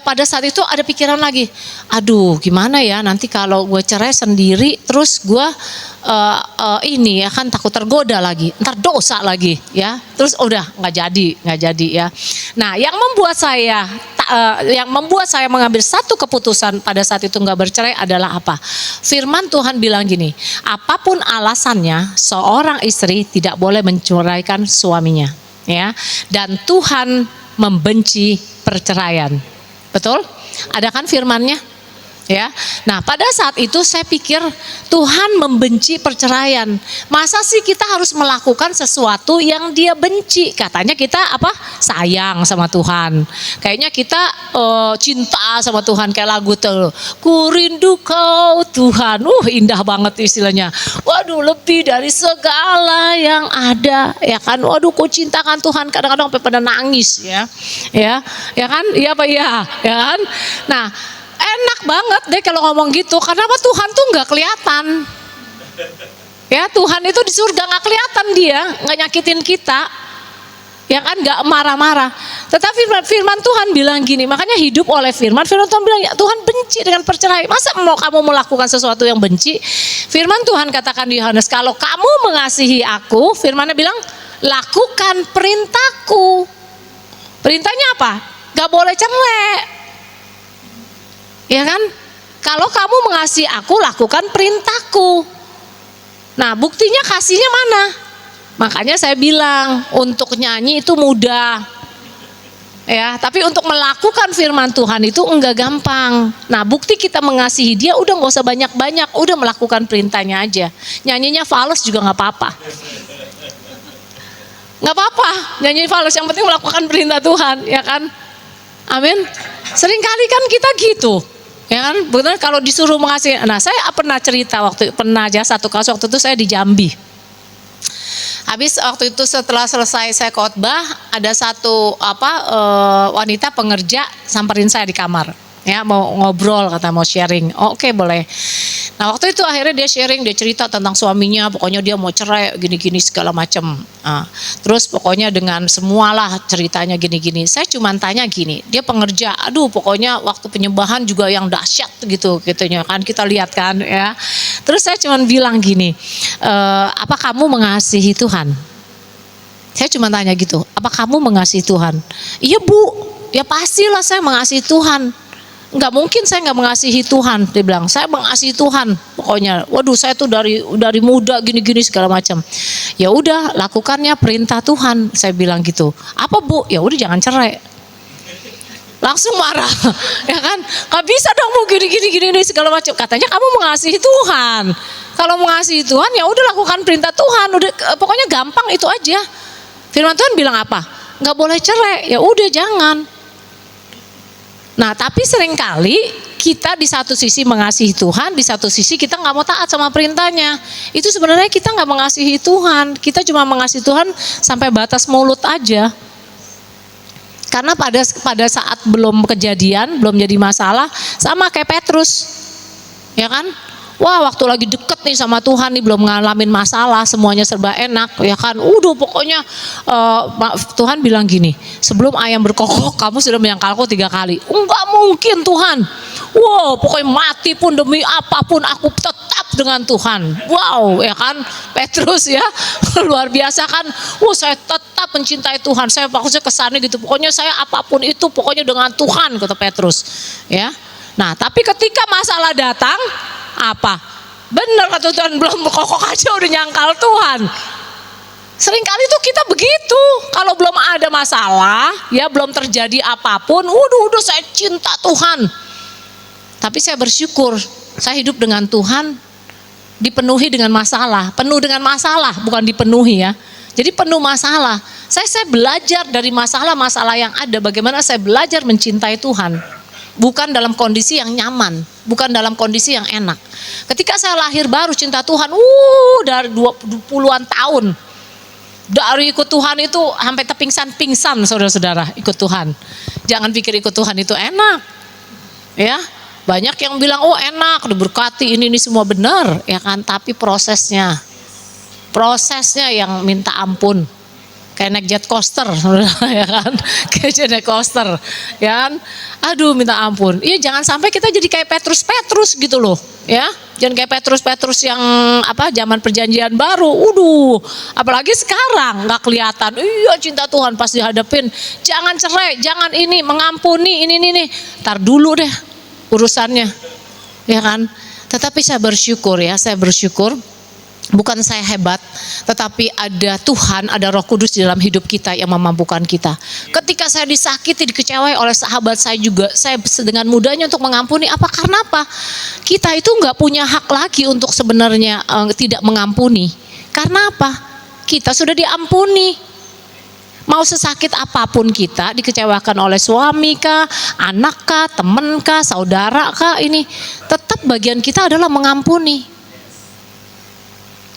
Pada saat itu ada pikiran lagi, aduh gimana ya nanti kalau gue cerai sendiri terus gue ini ya kan takut tergoda lagi, ntar dosa lagi ya, terus udah nggak jadi ya. Nah yang membuat saya mengambil satu keputusan pada saat itu nggak bercerai adalah apa? Firman Tuhan bilang gini, apapun alasannya seorang istri tidak boleh menceraikan suaminya ya, dan Tuhan membenci perceraian. Betul? Ada kan firmannya? Ya. Nah, pada saat itu saya pikir Tuhan membenci perceraian. Masa sih kita harus melakukan sesuatu yang Dia benci? Katanya kita sayang sama Tuhan. Kayaknya kita cinta sama Tuhan kayak lagu tuh. Ku rindu Kau Tuhan. Indah banget istilahnya. Waduh, lebih dari segala yang ada. Ya kan? Waduh, ku cintakan Tuhan. Kadang-kadang sampai pada nangis ya. Ya kan? Iya apa iya? Ya kan? Nah, enak banget deh kalau ngomong gitu. Karena apa? Tuhan tuh nggak kelihatan. Ya Tuhan itu di surga nggak kelihatan, Dia nggak nyakitin kita. Ya kan, nggak marah-marah. Tetapi firman Tuhan bilang gini, makanya hidup oleh firman Tuhan bilang ya Tuhan benci dengan perceraian. Masa mau kamu melakukan sesuatu yang benci? Firman Tuhan katakan di Yohanes, kalau kamu mengasihi aku, firmannya bilang lakukan perintahku. Perintahnya apa? Gak boleh cerai. Ya kan? Kalau kamu mengasihi aku, lakukan perintahku. Nah, buktinya kasihnya mana? Makanya saya bilang, untuk nyanyi itu mudah. Ya, tapi untuk melakukan firman Tuhan itu enggak gampang. Nah, bukti kita mengasihi Dia udah enggak usah banyak-banyak, udah melakukan perintahnya aja. Nyanyinya fals juga enggak apa-apa. Enggak apa-apa, nyanyi fals, yang penting melakukan perintah Tuhan, ya kan? Amin. Seringkali kan kita gitu. Ya kan, benar kalau disuruh mengasihi. Nah, saya pernah cerita pernah aja satu kasus waktu itu saya di Jambi. Habis waktu itu setelah selesai saya khotbah, ada satu wanita pengerja samperin saya di kamar. Ya, mau ngobrol, kata mau sharing. Oke, boleh. Nah, waktu itu akhirnya dia sharing, dia cerita tentang suaminya, pokoknya dia mau cerai gini-gini segala macam. Terus pokoknya dengan semualah ceritanya gini-gini. Saya cuma tanya gini, dia pengerja, aduh pokoknya waktu penyembahan juga yang dahsyat gitunya kan, kita lihat kan ya. Terus saya cuma bilang gini, apa kamu mengasihi Tuhan? Saya cuma tanya gitu, apa kamu mengasihi Tuhan? Iya Bu, ya pastilah saya mengasihi Tuhan. Nggak mungkin saya nggak mengasihi Tuhan. Dia bilang, saya mengasihi Tuhan. Pokoknya, waduh saya tuh dari muda gini-gini segala macam. Ya udah, lakukannya perintah Tuhan. Saya bilang gitu. Apa Bu? Ya udah jangan cerai. Langsung marah, ya kan? Gak bisa dong Bu gini segala macam. Katanya kamu mengasihi Tuhan. Kalau mengasihi Tuhan ya udah lakukan perintah Tuhan. Udah, pokoknya gampang itu aja. Firman Tuhan bilang apa? Nggak boleh cerai. Ya udah jangan. Nah tapi seringkali kita di satu sisi mengasihi Tuhan, di satu sisi kita nggak mau taat sama perintahnya. Itu sebenarnya kita nggak mengasihi Tuhan, kita cuma mengasihi Tuhan sampai batas mulut aja. Karena pada saat belum kejadian, belum jadi masalah, sama kayak Petrus, ya kan? Wah waktu lagi deket nih sama Tuhan nih, belum ngalamin masalah, semuanya serba enak, ya kan? Udah pokoknya Tuhan bilang gini, sebelum ayam berkokok kamu sudah menyangkalku 3 kali. Enggak mungkin Tuhan. Wow pokoknya mati pun demi apapun aku tetap dengan Tuhan. Wow ya kan Petrus ya, luar biasa kan. Saya tetap mencintai Tuhan. Saya maksudnya kesannya gitu. Pokoknya saya apapun itu pokoknya dengan Tuhan, kata Petrus. Ya. Nah tapi ketika masalah datang, apa? Benar kata Tuhan, belum berkokok aja udah nyangkal Tuhan. Seringkali tuh kita begitu. Kalau belum ada masalah, ya belum terjadi apapun, udah saya cinta Tuhan. Tapi saya bersyukur, saya hidup dengan Tuhan dipenuhi dengan masalah, penuh dengan masalah, bukan dipenuhi ya. Jadi penuh masalah. Saya belajar dari masalah-masalah yang ada, bagaimana saya belajar mencintai Tuhan. Bukan dalam kondisi yang nyaman, bukan dalam kondisi yang enak. Ketika saya lahir baru cinta Tuhan, dari 20-an tahun. Dari ikut Tuhan itu sampai pingsan saudara-saudara ikut Tuhan. Jangan pikir ikut Tuhan itu enak. Ya, banyak yang bilang enak, diberkati ini semua benar, ya kan? Tapi prosesnya yang minta ampun. Kayak naik jet coaster, ya kan? Kayak jet coaster, ya kan? Aduh, minta ampun. Iya, jangan sampai kita jadi kayak Petrus gitu loh, ya. Jangan kayak Petrus yang zaman perjanjian baru. Apalagi sekarang nggak kelihatan. Iya, cinta Tuhan pas dihadapin. Jangan cerai, jangan ini, mengampuni ini. Ntar dulu deh urusannya, ya kan? Tetapi saya bersyukur. Bukan saya hebat, tetapi ada Tuhan, ada Roh Kudus di dalam hidup kita yang memampukan kita. Ketika saya disakiti, dikecewai oleh sahabat saya juga, saya dengan mudahnya untuk mengampuni. Karena apa? Kita itu nggak punya hak lagi untuk sebenarnya tidak mengampuni. Karena apa? Kita sudah diampuni. Mau sesakit apapun kita, dikecewakan oleh suami kah, anak kah, teman kah, saudara kah, ini tetap bagian kita adalah mengampuni.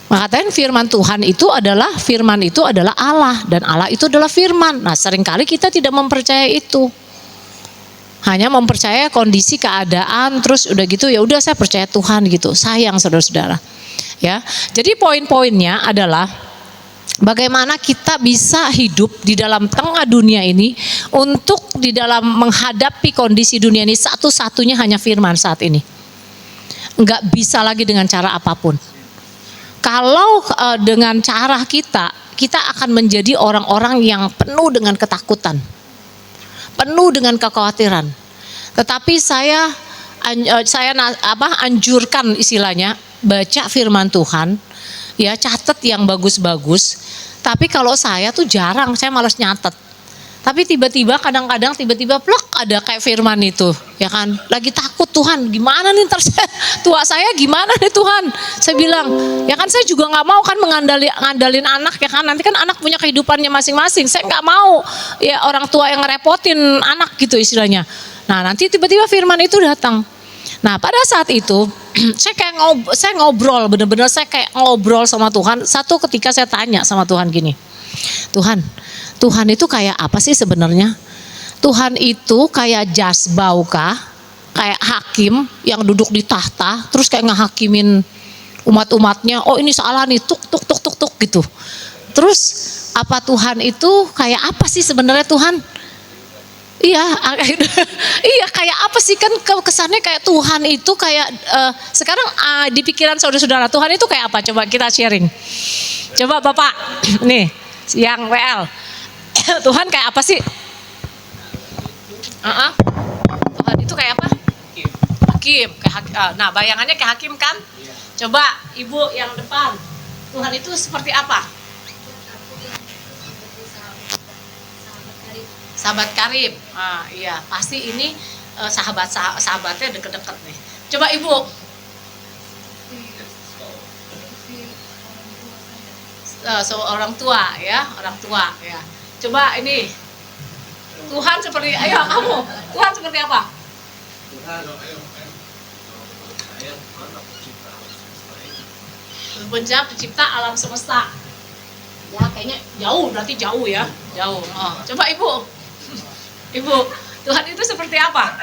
Makanya firman Tuhan itu adalah Allah, dan Allah itu adalah firman. Nah seringkali kita tidak mempercayai itu, hanya mempercayai kondisi keadaan, terus udah gitu ya udah saya percaya Tuhan gitu. Sayang saudara-saudara, ya. Jadi poin-poinnya adalah bagaimana kita bisa hidup di dalam tengah dunia ini, untuk di dalam menghadapi kondisi dunia ini satu-satunya hanya firman saat ini. Nggak bisa lagi dengan cara apapun. Kalau dengan cara kita akan menjadi orang-orang yang penuh dengan ketakutan, penuh dengan kekhawatiran. Tetapi saya anjurkan istilahnya, baca firman Tuhan, ya catat yang bagus-bagus. Tapi kalau saya tuh jarang, saya malas nyatet. Tapi kadang-kadang plek ada kayak firman itu, ya kan? Lagi takut Tuhan, gimana nih tua saya gimana nih Tuhan? Saya bilang, ya kan saya juga nggak mau kan ngandalin anak, ya kan? Nanti kan anak punya kehidupannya masing-masing. Saya nggak mau ya orang tua yang ngerepotin anak gitu istilahnya. Nah nanti tiba-tiba firman itu datang. Nah pada saat itu saya ngobrol, bener-bener saya kayak ngobrol sama Tuhan. Satu ketika saya tanya sama Tuhan gini, Tuhan itu kayak apa sih sebenarnya? Tuhan itu kayak jazbau kah? Kayak hakim yang duduk di tahta terus kayak ngehakimin umat-umatnya. Oh ini salah nih, tuk gitu. Terus apa Tuhan itu kayak apa sih sebenarnya Tuhan? Iya, iya kayak apa sih, kan kesannya kayak Tuhan itu kayak sekarang di pikiran saudara-saudara Tuhan itu kayak apa? Coba kita sharing. Coba Bapak, nih Siang WL. Tuhan kayak apa sih? Tuhan itu kayak apa? Hakim. Nah, bayangannya kayak hakim kan? Coba ibu yang depan. Tuhan itu seperti apa? Sahabat karib. Iya, pasti ini sahabatnya deket-deket nih. Coba ibu. Orang tua ya. Coba ini. Tuhan seperti, ayo kamu. Tuhan seperti apa? Pencipta alam semesta. Ya kayaknya jauh, berarti jauh ya. Jauh. Coba ibu. Ibu, Tuhan itu seperti apa?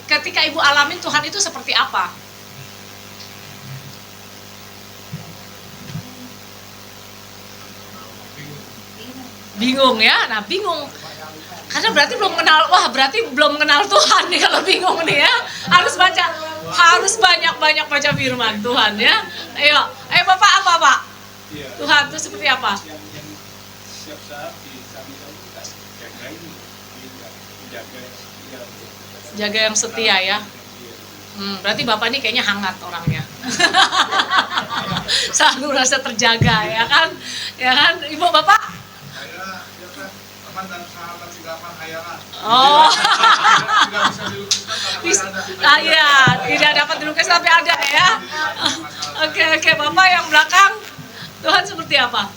Ketika ibu alamin Tuhan itu seperti apa? Bingung ya, nah bingung. Karena berarti belum kenal Tuhan nih kalau bingung nih ya. Harus banyak baca firman Tuhan ya. Ayo Bapak apa Pak? Tuhan itu seperti apa? Jaga yang setia ya. Berarti Bapak ini kayaknya hangat orangnya. Selalu rasa terjaga ya kan? Ya kan? Ibu Bapak? Saya teman dan sahabat silapan hayalan. Oh. Tidak bisa dilukiskan karena Iya, tidak dapat dilukis tapi ada ya. Oke, Bapak yang belakang Tuhan seperti apa?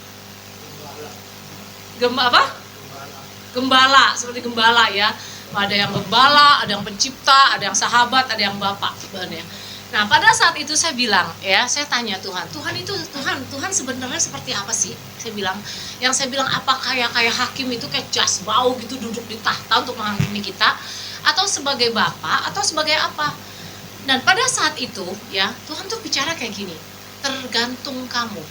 Gembala, seperti gembala ya. Ada yang gembala, ada yang pencipta, ada yang sahabat, ada yang bapak sebenarnya. Nah, pada saat itu saya bilang, ya, saya tanya Tuhan sebenarnya seperti apa sih? Saya bilang apa kayak hakim itu kayak jasbau gitu duduk di tahta untuk menghakimi kita, atau sebagai bapak, atau sebagai apa? Dan pada saat itu, ya, Tuhan tuh bicara kayak gini, tergantung kamu.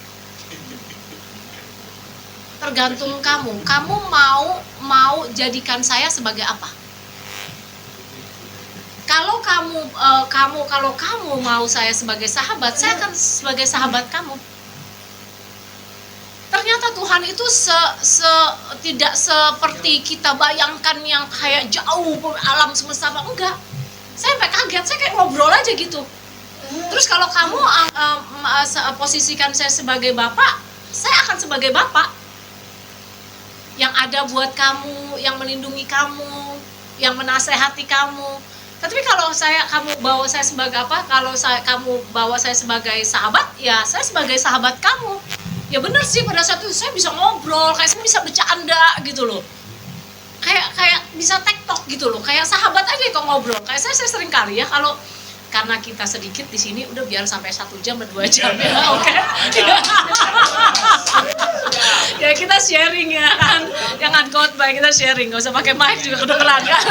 Tergantung kamu. Kamu mau jadikan saya sebagai apa? Kalau kamu mau saya sebagai sahabat, saya akan sebagai sahabat kamu. Ternyata Tuhan itu tidak seperti kita bayangkan yang kayak jauh alam semesta, enggak. Saya sampai kaget, saya kayak ngobrol aja gitu. Terus kalau kamu posisikan saya sebagai bapak, saya akan sebagai bapak yang ada buat kamu, yang melindungi kamu, yang menasehati kamu. Tapi kalau kamu bawa saya sebagai apa? Kalau kamu bawa saya sebagai sahabat, ya saya sebagai sahabat kamu. Ya benar sih, pada saat itu saya bisa ngobrol, kayak saya bisa bercanda gitu loh. Kayak bisa tektok gitu loh. Kayak sahabat aja kok ngobrol. Kayak saya sering kali ya kalau karena kita sedikit di sini udah biar sampai 1 jam atau 2 jam ya, oke? Ya kita sharing ya kan, jangan khotbah, kita sharing, nggak usah pakai mic juga kedengeran kan?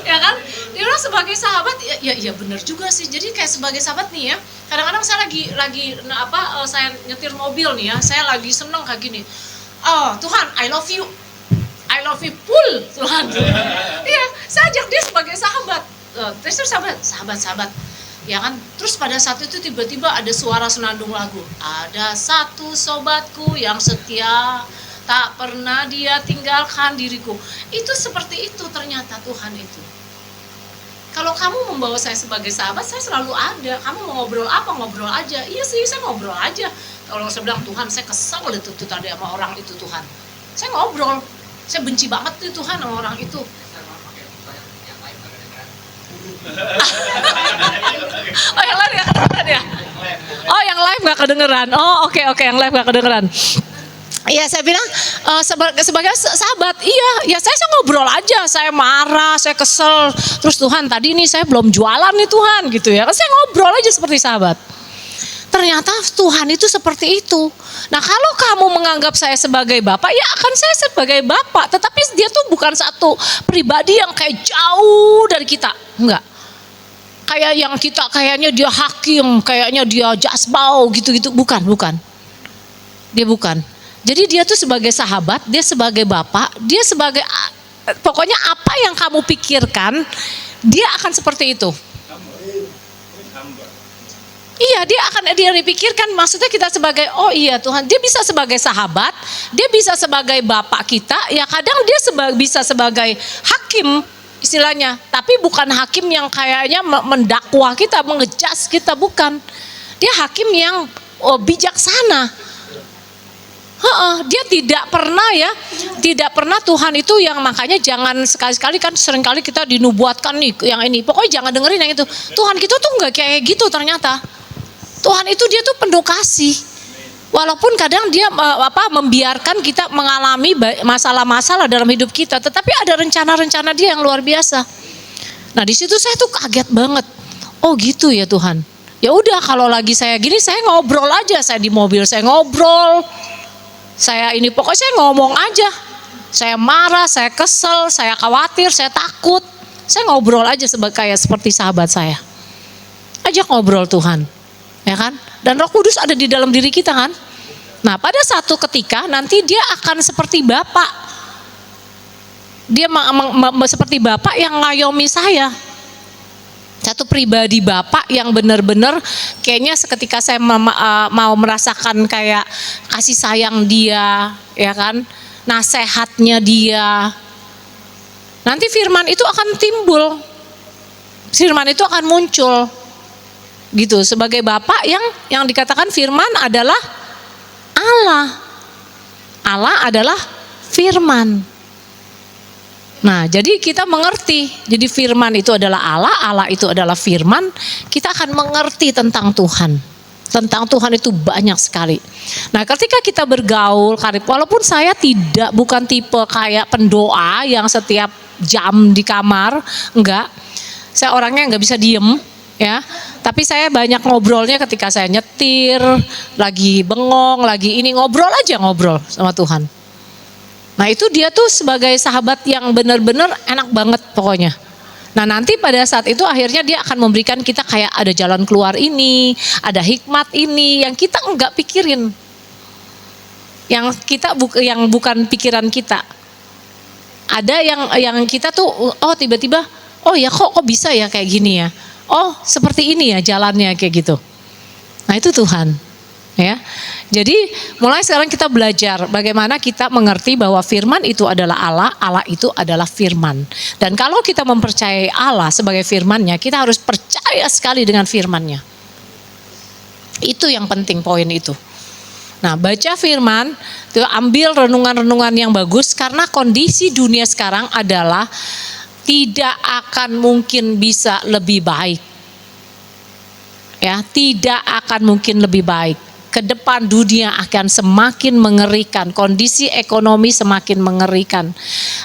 Ya kan? Dia bilang sebagai sahabat, ya benar juga sih. Jadi kayak sebagai sahabat nih ya, kadang-kadang saya lagi saya nyetir mobil nih ya, saya lagi seneng kayak gini. Oh Tuhan, I love you full Tuhan. Iya, saya ajak dia sebagai sahabat. Terus sahabat, ya kan. Terus pada saat itu tiba-tiba ada suara senandung lagu. Ada satu sobatku yang setia, tak pernah dia tinggalkan diriku. Itu seperti itu ternyata Tuhan itu. Kalau kamu membawa saya sebagai sahabat, saya selalu ada. Kamu mau ngobrol apa, ngobrol aja. Iya sih, saya ngobrol aja. Kalau saya bilang Tuhan, saya kesel itu tadi sama orang itu Tuhan. Saya ngobrol. Saya benci banget tuh Tuhan sama orang itu. Oh yang live gak kedengeran ya? Oh yang live gak kedengeran. Oh oke yang live gak kedengeran. Iya saya bilang sebagai sahabat, iya saya ngobrol aja, saya marah, saya kesel. Terus Tuhan tadi nih saya belum jualan nih Tuhan gitu ya. Saya ngobrol aja seperti sahabat. Ternyata Tuhan itu seperti itu. Nah kalau kamu menganggap saya sebagai bapak, ya akan saya sebagai bapak. Tetapi dia tuh bukan satu pribadi yang kayak jauh dari kita. Enggak. Kayak yang kita kayaknya dia hakim, kayaknya dia jasbau gitu-gitu. Bukan. Dia bukan. Jadi dia tuh sebagai sahabat, dia sebagai bapak, dia sebagai, pokoknya apa yang kamu pikirkan, dia akan seperti itu. Iya, dia dipikirkan, maksudnya kita sebagai, oh iya Tuhan, dia bisa sebagai sahabat, dia bisa sebagai bapak kita, ya kadang dia bisa sebagai hakim istilahnya, tapi bukan hakim yang kayaknya mendakwa kita, mengejas kita, bukan. Dia hakim yang bijaksana. Dia tidak pernah Tuhan itu yang, makanya jangan sekali-sekali kan seringkali kita dinubuatkan nih yang ini, pokoknya jangan dengerin yang itu. Tuhan kita tuh nggak kayak gitu ternyata. Tuhan itu dia tuh penuh kasih. Walaupun kadang dia membiarkan kita mengalami masalah-masalah dalam hidup kita, tetapi ada rencana-rencana dia yang luar biasa. Nah di situ saya tuh kaget banget. Oh gitu ya Tuhan. Ya udah kalau lagi saya gini saya ngobrol aja, saya di mobil saya ngobrol. Saya ini pokoknya saya ngomong aja. Saya marah, saya kesel, saya khawatir, saya takut. Saya ngobrol aja seperti sahabat saya. Ajak ngobrol Tuhan. Ya kan? Dan Roh Kudus ada di dalam diri kita kan? Nah, pada satu ketika nanti dia akan seperti Bapak. Dia seperti Bapak yang ngayomi saya. Satu pribadi Bapak yang benar-benar kayaknya seketika saya mau merasakan kayak kasih sayang dia, ya kan? Nasehatnya dia. Nanti firman itu akan timbul. Firman itu akan muncul. Gitu, sebagai Bapak yang dikatakan firman adalah Allah. Allah adalah firman. Nah, jadi kita mengerti. Jadi firman itu adalah Allah, Allah itu adalah firman. Kita akan mengerti tentang Tuhan. Tentang Tuhan itu banyak sekali. Nah, ketika kita bergaul, walaupun saya bukan tipe kayak pendoa yang setiap jam di kamar, enggak. Saya orangnya enggak bisa diem. Ya, tapi saya banyak ngobrolnya ketika saya nyetir, lagi bengong, lagi ini ngobrol sama Tuhan. Nah itu dia tuh sebagai sahabat yang benar-benar enak banget pokoknya. Nah nanti pada saat itu akhirnya dia akan memberikan kita kayak ada jalan keluar ini, ada hikmat ini yang kita enggak pikirin, yang kita yang bukan pikiran kita. Ada yang kita tuh tiba-tiba ya kok bisa ya kayak gini ya. Oh seperti ini ya jalannya kayak gitu. Nah itu Tuhan ya. Jadi mulai sekarang kita belajar bagaimana kita mengerti bahwa firman itu adalah Allah, Allah itu adalah firman. Dan kalau kita mempercayai Allah sebagai firmannya, kita harus percaya sekali dengan firmannya. Itu yang penting poin itu. Nah baca firman, ambil renungan-renungan yang bagus karena kondisi dunia sekarang adalah tidak akan mungkin bisa lebih baik. Ya, tidak akan mungkin lebih baik. Ke depan dunia akan semakin mengerikan, kondisi ekonomi semakin mengerikan.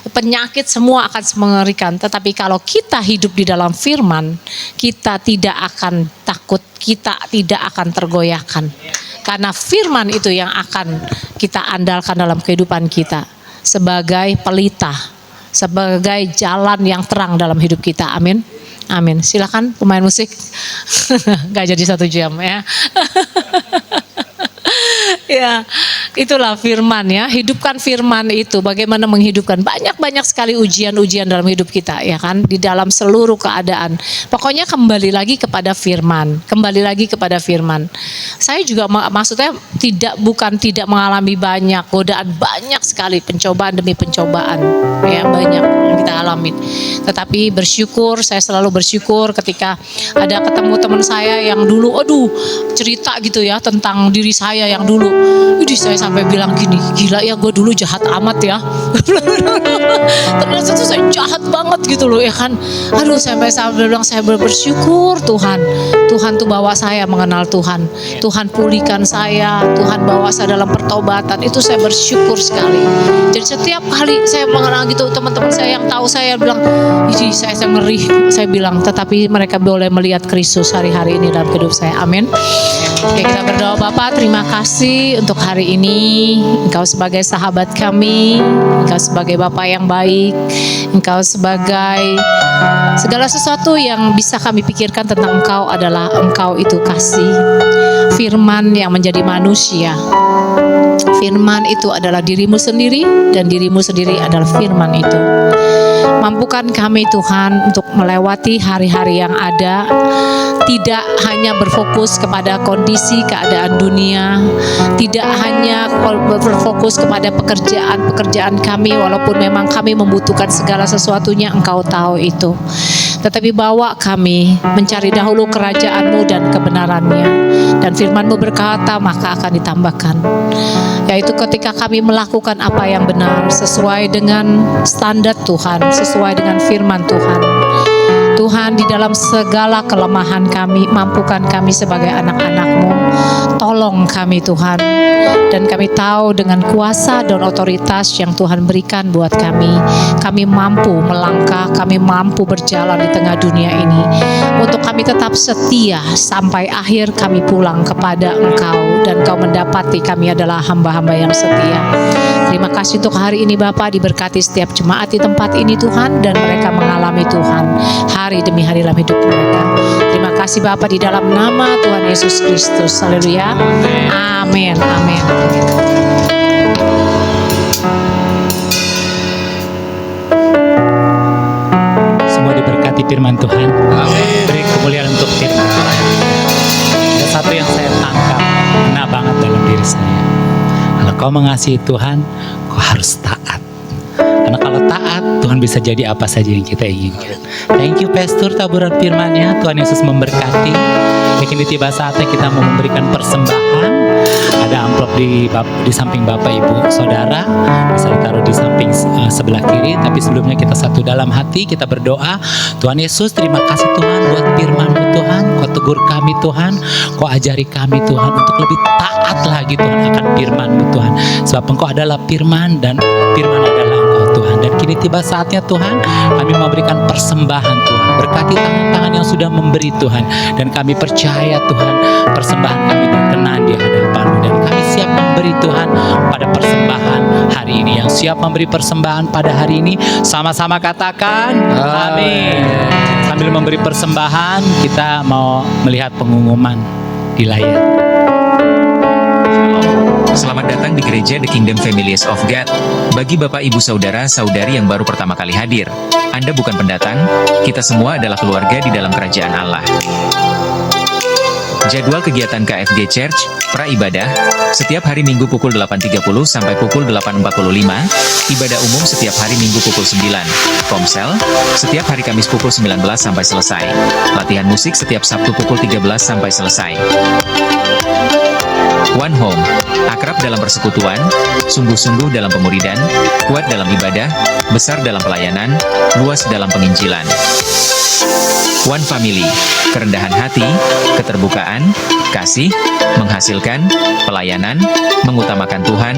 Penyakit semua akan mengerikan, tetapi kalau kita hidup di dalam firman, kita tidak akan takut, kita tidak akan tergoyahkan. Karena firman itu yang akan kita andalkan dalam kehidupan kita sebagai pelita, sebagai jalan yang terang dalam hidup kita. Amin. Amin. Silakan pemain musik. Gak jadi 1 jam ya. Ya, itulah firman ya. Hidupkan firman itu. Bagaimana menghidupkan? Banyak sekali ujian-ujian dalam hidup kita ya kan. Di dalam seluruh keadaan. Pokoknya kembali lagi kepada firman. Kembali lagi kepada firman. Saya juga maksudnya bukan tidak mengalami banyak godaan, banyak sekali pencobaan demi pencobaan. Ya banyak yang kita alami. Tetapi bersyukur, saya selalu bersyukur ketika ada ketemu teman saya yang dulu, cerita gitu ya tentang diri saya yang dulu. Saya sampai bilang gini, gila ya gue dulu jahat amat ya. Ternyata tuh saya jahat banget gitu loh ya kan. Saya sampai bilang saya bersyukur Tuhan tuh bawa saya mengenal Tuhan. Tuhan pulihkan saya, Tuhan bawa saya dalam pertobatan. Itu saya bersyukur sekali. Jadi setiap kali saya mengenal gitu, teman-teman saya yang tahu saya bilang, ih saya ngeri. Saya bilang, tetapi mereka boleh melihat Kristus hari-hari ini dalam hidup saya. Amin. Oke, kita berdoa. Bapa, terima kasih untuk hari ini. Engkau sebagai sahabat kami, Engkau sebagai Bapa yang baik, Engkau sebagai segala sesuatu yang bisa kami pikirkan tentang Engkau adalah Engkau itu kasih. Firman yang menjadi manusia. Firman itu adalah dirimu sendiri dan dirimu sendiri adalah firman itu. Mampukan kami Tuhan untuk melewati hari-hari yang ada, tidak hanya berfokus kepada kondisi keadaan dunia, tidak hanya berfokus kepada pekerjaan kami, walaupun memang kami membutuhkan segala sesuatunya, Engkau tahu itu. Tetapi bawa kami mencari dahulu kerajaan-Mu dan kebenaran-Nya, dan firman-Mu berkata maka akan ditambahkan, yaitu ketika kami melakukan apa yang benar sesuai dengan standar Tuhan, sesuai dengan firman Tuhan. Tuhan, di dalam segala kelemahan kami, mampukan kami sebagai anak-anak-Mu. Tolong kami Tuhan. Dan kami tahu dengan kuasa dan otoritas yang Tuhan berikan buat kami mampu melangkah, kami mampu berjalan di tengah dunia ini. Untuk kami tetap setia sampai akhir kami pulang kepada Engkau. Dan Engkau mendapati kami adalah hamba-hamba yang setia. Terima kasih untuk hari ini Bapa, diberkati setiap jemaat di tempat ini Tuhan, dan mereka mengalami Tuhan hari demi hari dalam hidup mereka. Terima kasih Bapa, di dalam nama Tuhan Yesus Kristus. Haleluya. Amin. Amin. Semua diberkati firman Tuhan. Amin. Beri kemuliaan untuk firman Tuhan. Ada satu yang saya tangkap, kena banget dalam diri saya. Kalau kau mengasihi Tuhan, kau harus taat. Karena kalau taat, Tuhan bisa jadi apa saja yang kita inginkan. Thank you Pastor, taburan firman-Nya. Tuhan Yesus memberkati. Mungkin tiba saatnya kita mau memberikan persembahan. Ada amplop di samping Bapak Ibu Saudara, bisa ditaruh di samping sebelah kiri. Tapi sebelumnya kita satu dalam hati, kita berdoa. Tuhan Yesus, terima kasih Tuhan buat firman-Mu Tuhan. Kau tegur kami Tuhan, Kau ajari kami Tuhan untuk lebih taat lagi Tuhan akan firman-Mu Tuhan. Sebab Engkau adalah firman dan firman adalah Engkau Tuhan. Dan kini tiba saatnya Tuhan, kami memberikan persembahan Tuhan. Berkati tangan-tangan yang sudah memberi Tuhan. Dan kami percaya Tuhan, persembahan kami berkenan di hadapan-Mu. Dan kami siap memberi Tuhan pada persembahan hari ini. Yang siap memberi persembahan pada hari ini, sama-sama katakan amin. Sambil memberi persembahan, kita mau melihat pengumuman di layar. Selamat datang di gereja The Kingdom Families of God. Bagi Bapak Ibu Saudara Saudari yang baru pertama kali hadir, Anda bukan pendatang, kita semua adalah keluarga di dalam kerajaan Allah. Jadwal kegiatan KFG Church, pra-ibadah, setiap hari Minggu pukul 8.30 sampai pukul 8.45, ibadah umum setiap hari Minggu pukul 9, komsel, setiap hari Kamis pukul 19 sampai selesai, latihan musik setiap Sabtu pukul 13 sampai selesai. One Home, akrab dalam persekutuan, sungguh-sungguh dalam pemuridan, kuat dalam ibadah, besar dalam pelayanan, luas dalam penginjilan. One Family, kerendahan hati, keterbukaan, kasih, menghasilkan, pelayanan, mengutamakan Tuhan,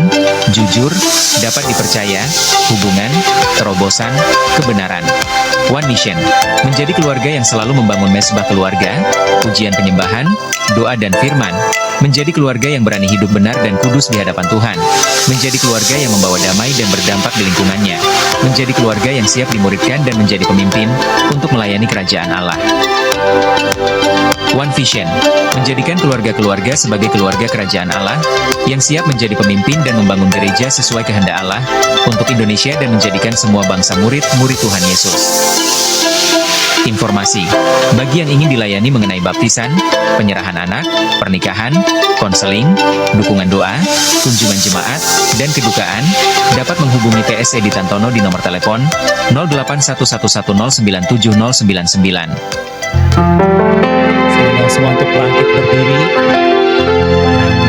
jujur, dapat dipercaya, hubungan, terobosan, kebenaran. One Mission, menjadi keluarga yang selalu membangun mesbah keluarga, pujian penyembahan, doa dan firman. Menjadi keluarga yang berani hidup benar dan kudus di hadapan Tuhan. Menjadi keluarga yang membawa damai dan berdampak di lingkungannya. Menjadi keluarga yang siap dimuridkan dan menjadi pemimpin untuk melayani kerajaan Allah. One Vision, menjadikan keluarga-keluarga sebagai keluarga kerajaan Allah yang siap menjadi pemimpin dan membangun gereja sesuai kehendak Allah untuk Indonesia dan menjadikan semua bangsa murid-murid Tuhan Yesus. Informasi, bagi yang ingin dilayani mengenai baptisan, penyerahan anak, pernikahan, konseling, dukungan doa, kunjungan jemaat, dan kedukaan, dapat menghubungi PSC di Tantono di nomor telepon 0811109799. Semua untuk bangkit berdiri.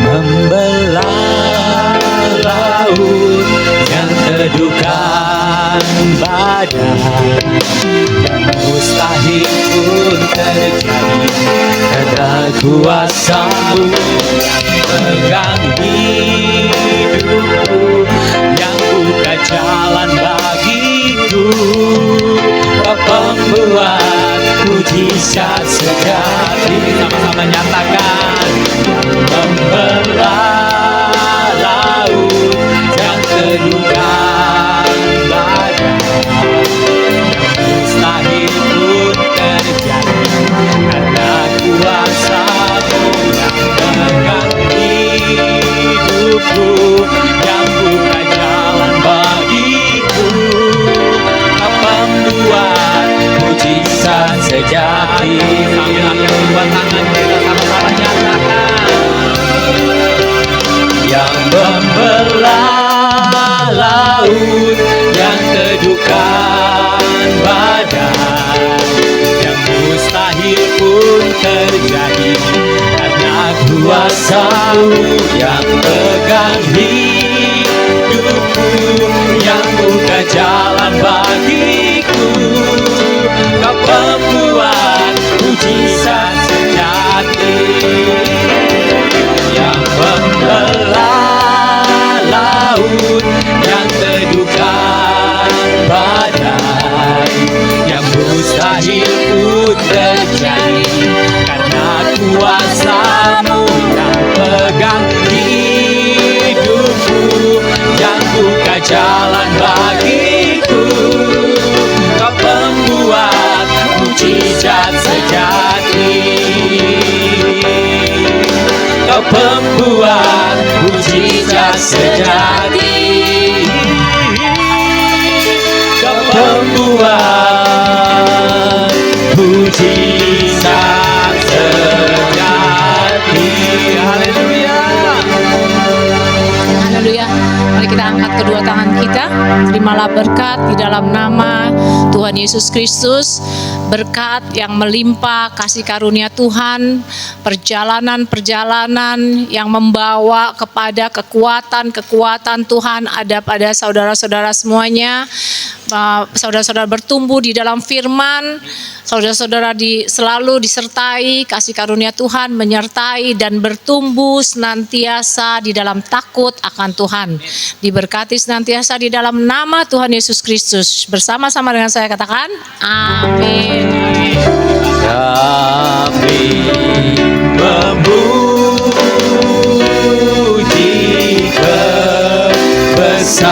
Membelah laut yang teduhkan badan, yang mustahil pun terjadi karena kuasa-Mu pegang hidupku, yang buka jalan bagiku. Kau pembuat mujizat sejati. Sama-sama nyatakan. Membelah laut yang teduhkan badai, mustahil pun terjadi karena kuasa-Mu yang pegang hidupku, yang buka jalan bagiku. Kau pembuat mujizat sejati. Sambil angkat kedua tangan kita sama-sama nyatakan. Yang membelah laut, yang teduhkan badai, yang mustahil pun terjadi karena kuasa-Mu yang pegang hidupku, yang buka jalan bagiku. Kau pembuat mujizat sejati. Yang membelah laut, yang teduhkan badai, yang mustahil pun terjadi karena kuasa-Mu yang pegang hidupku, yang buka jalan bagiku. Kau pembuat mujizat sejati. Kau pembuat mujizat sejati. Kau pembuat mujizat sejati. Haleluya. Haleluya. Mari kita angkat kedua tangan kita. Terimalah berkat di dalam nama Tuhan Yesus Kristus. Berkat yang melimpah, kasih karunia Tuhan, perjalanan-perjalanan yang membawa kepada kekuatan-kekuatan Tuhan ada pada saudara-saudara semuanya. Saudara-saudara bertumbuh di dalam firman, saudara-saudara selalu disertai kasih karunia Tuhan, menyertai dan bertumbuh senantiasa di dalam takut akan Tuhan. Diberkati senantiasa di dalam nama Tuhan Yesus Kristus. Bersama-sama dengan saya katakan, amin. Kami memuji kebesaran-Mu,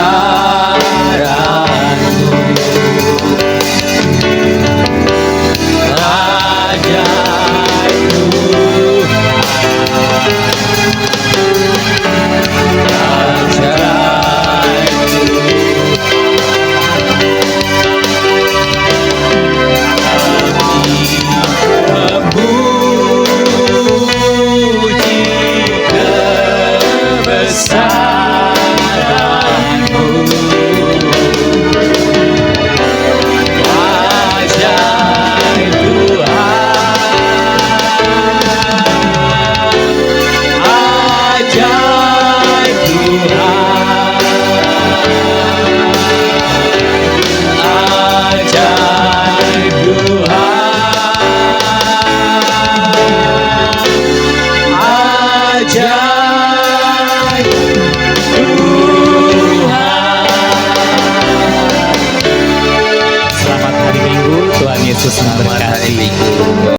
ajaib Tuhan, ajaib memuji kebesaran-Mu, ajaib Tuhan, ajaib Tuhan, ajaib Tuhan, ajaib Tuhan. Selamat hari Minggu, Tuhan Yesus memberkati.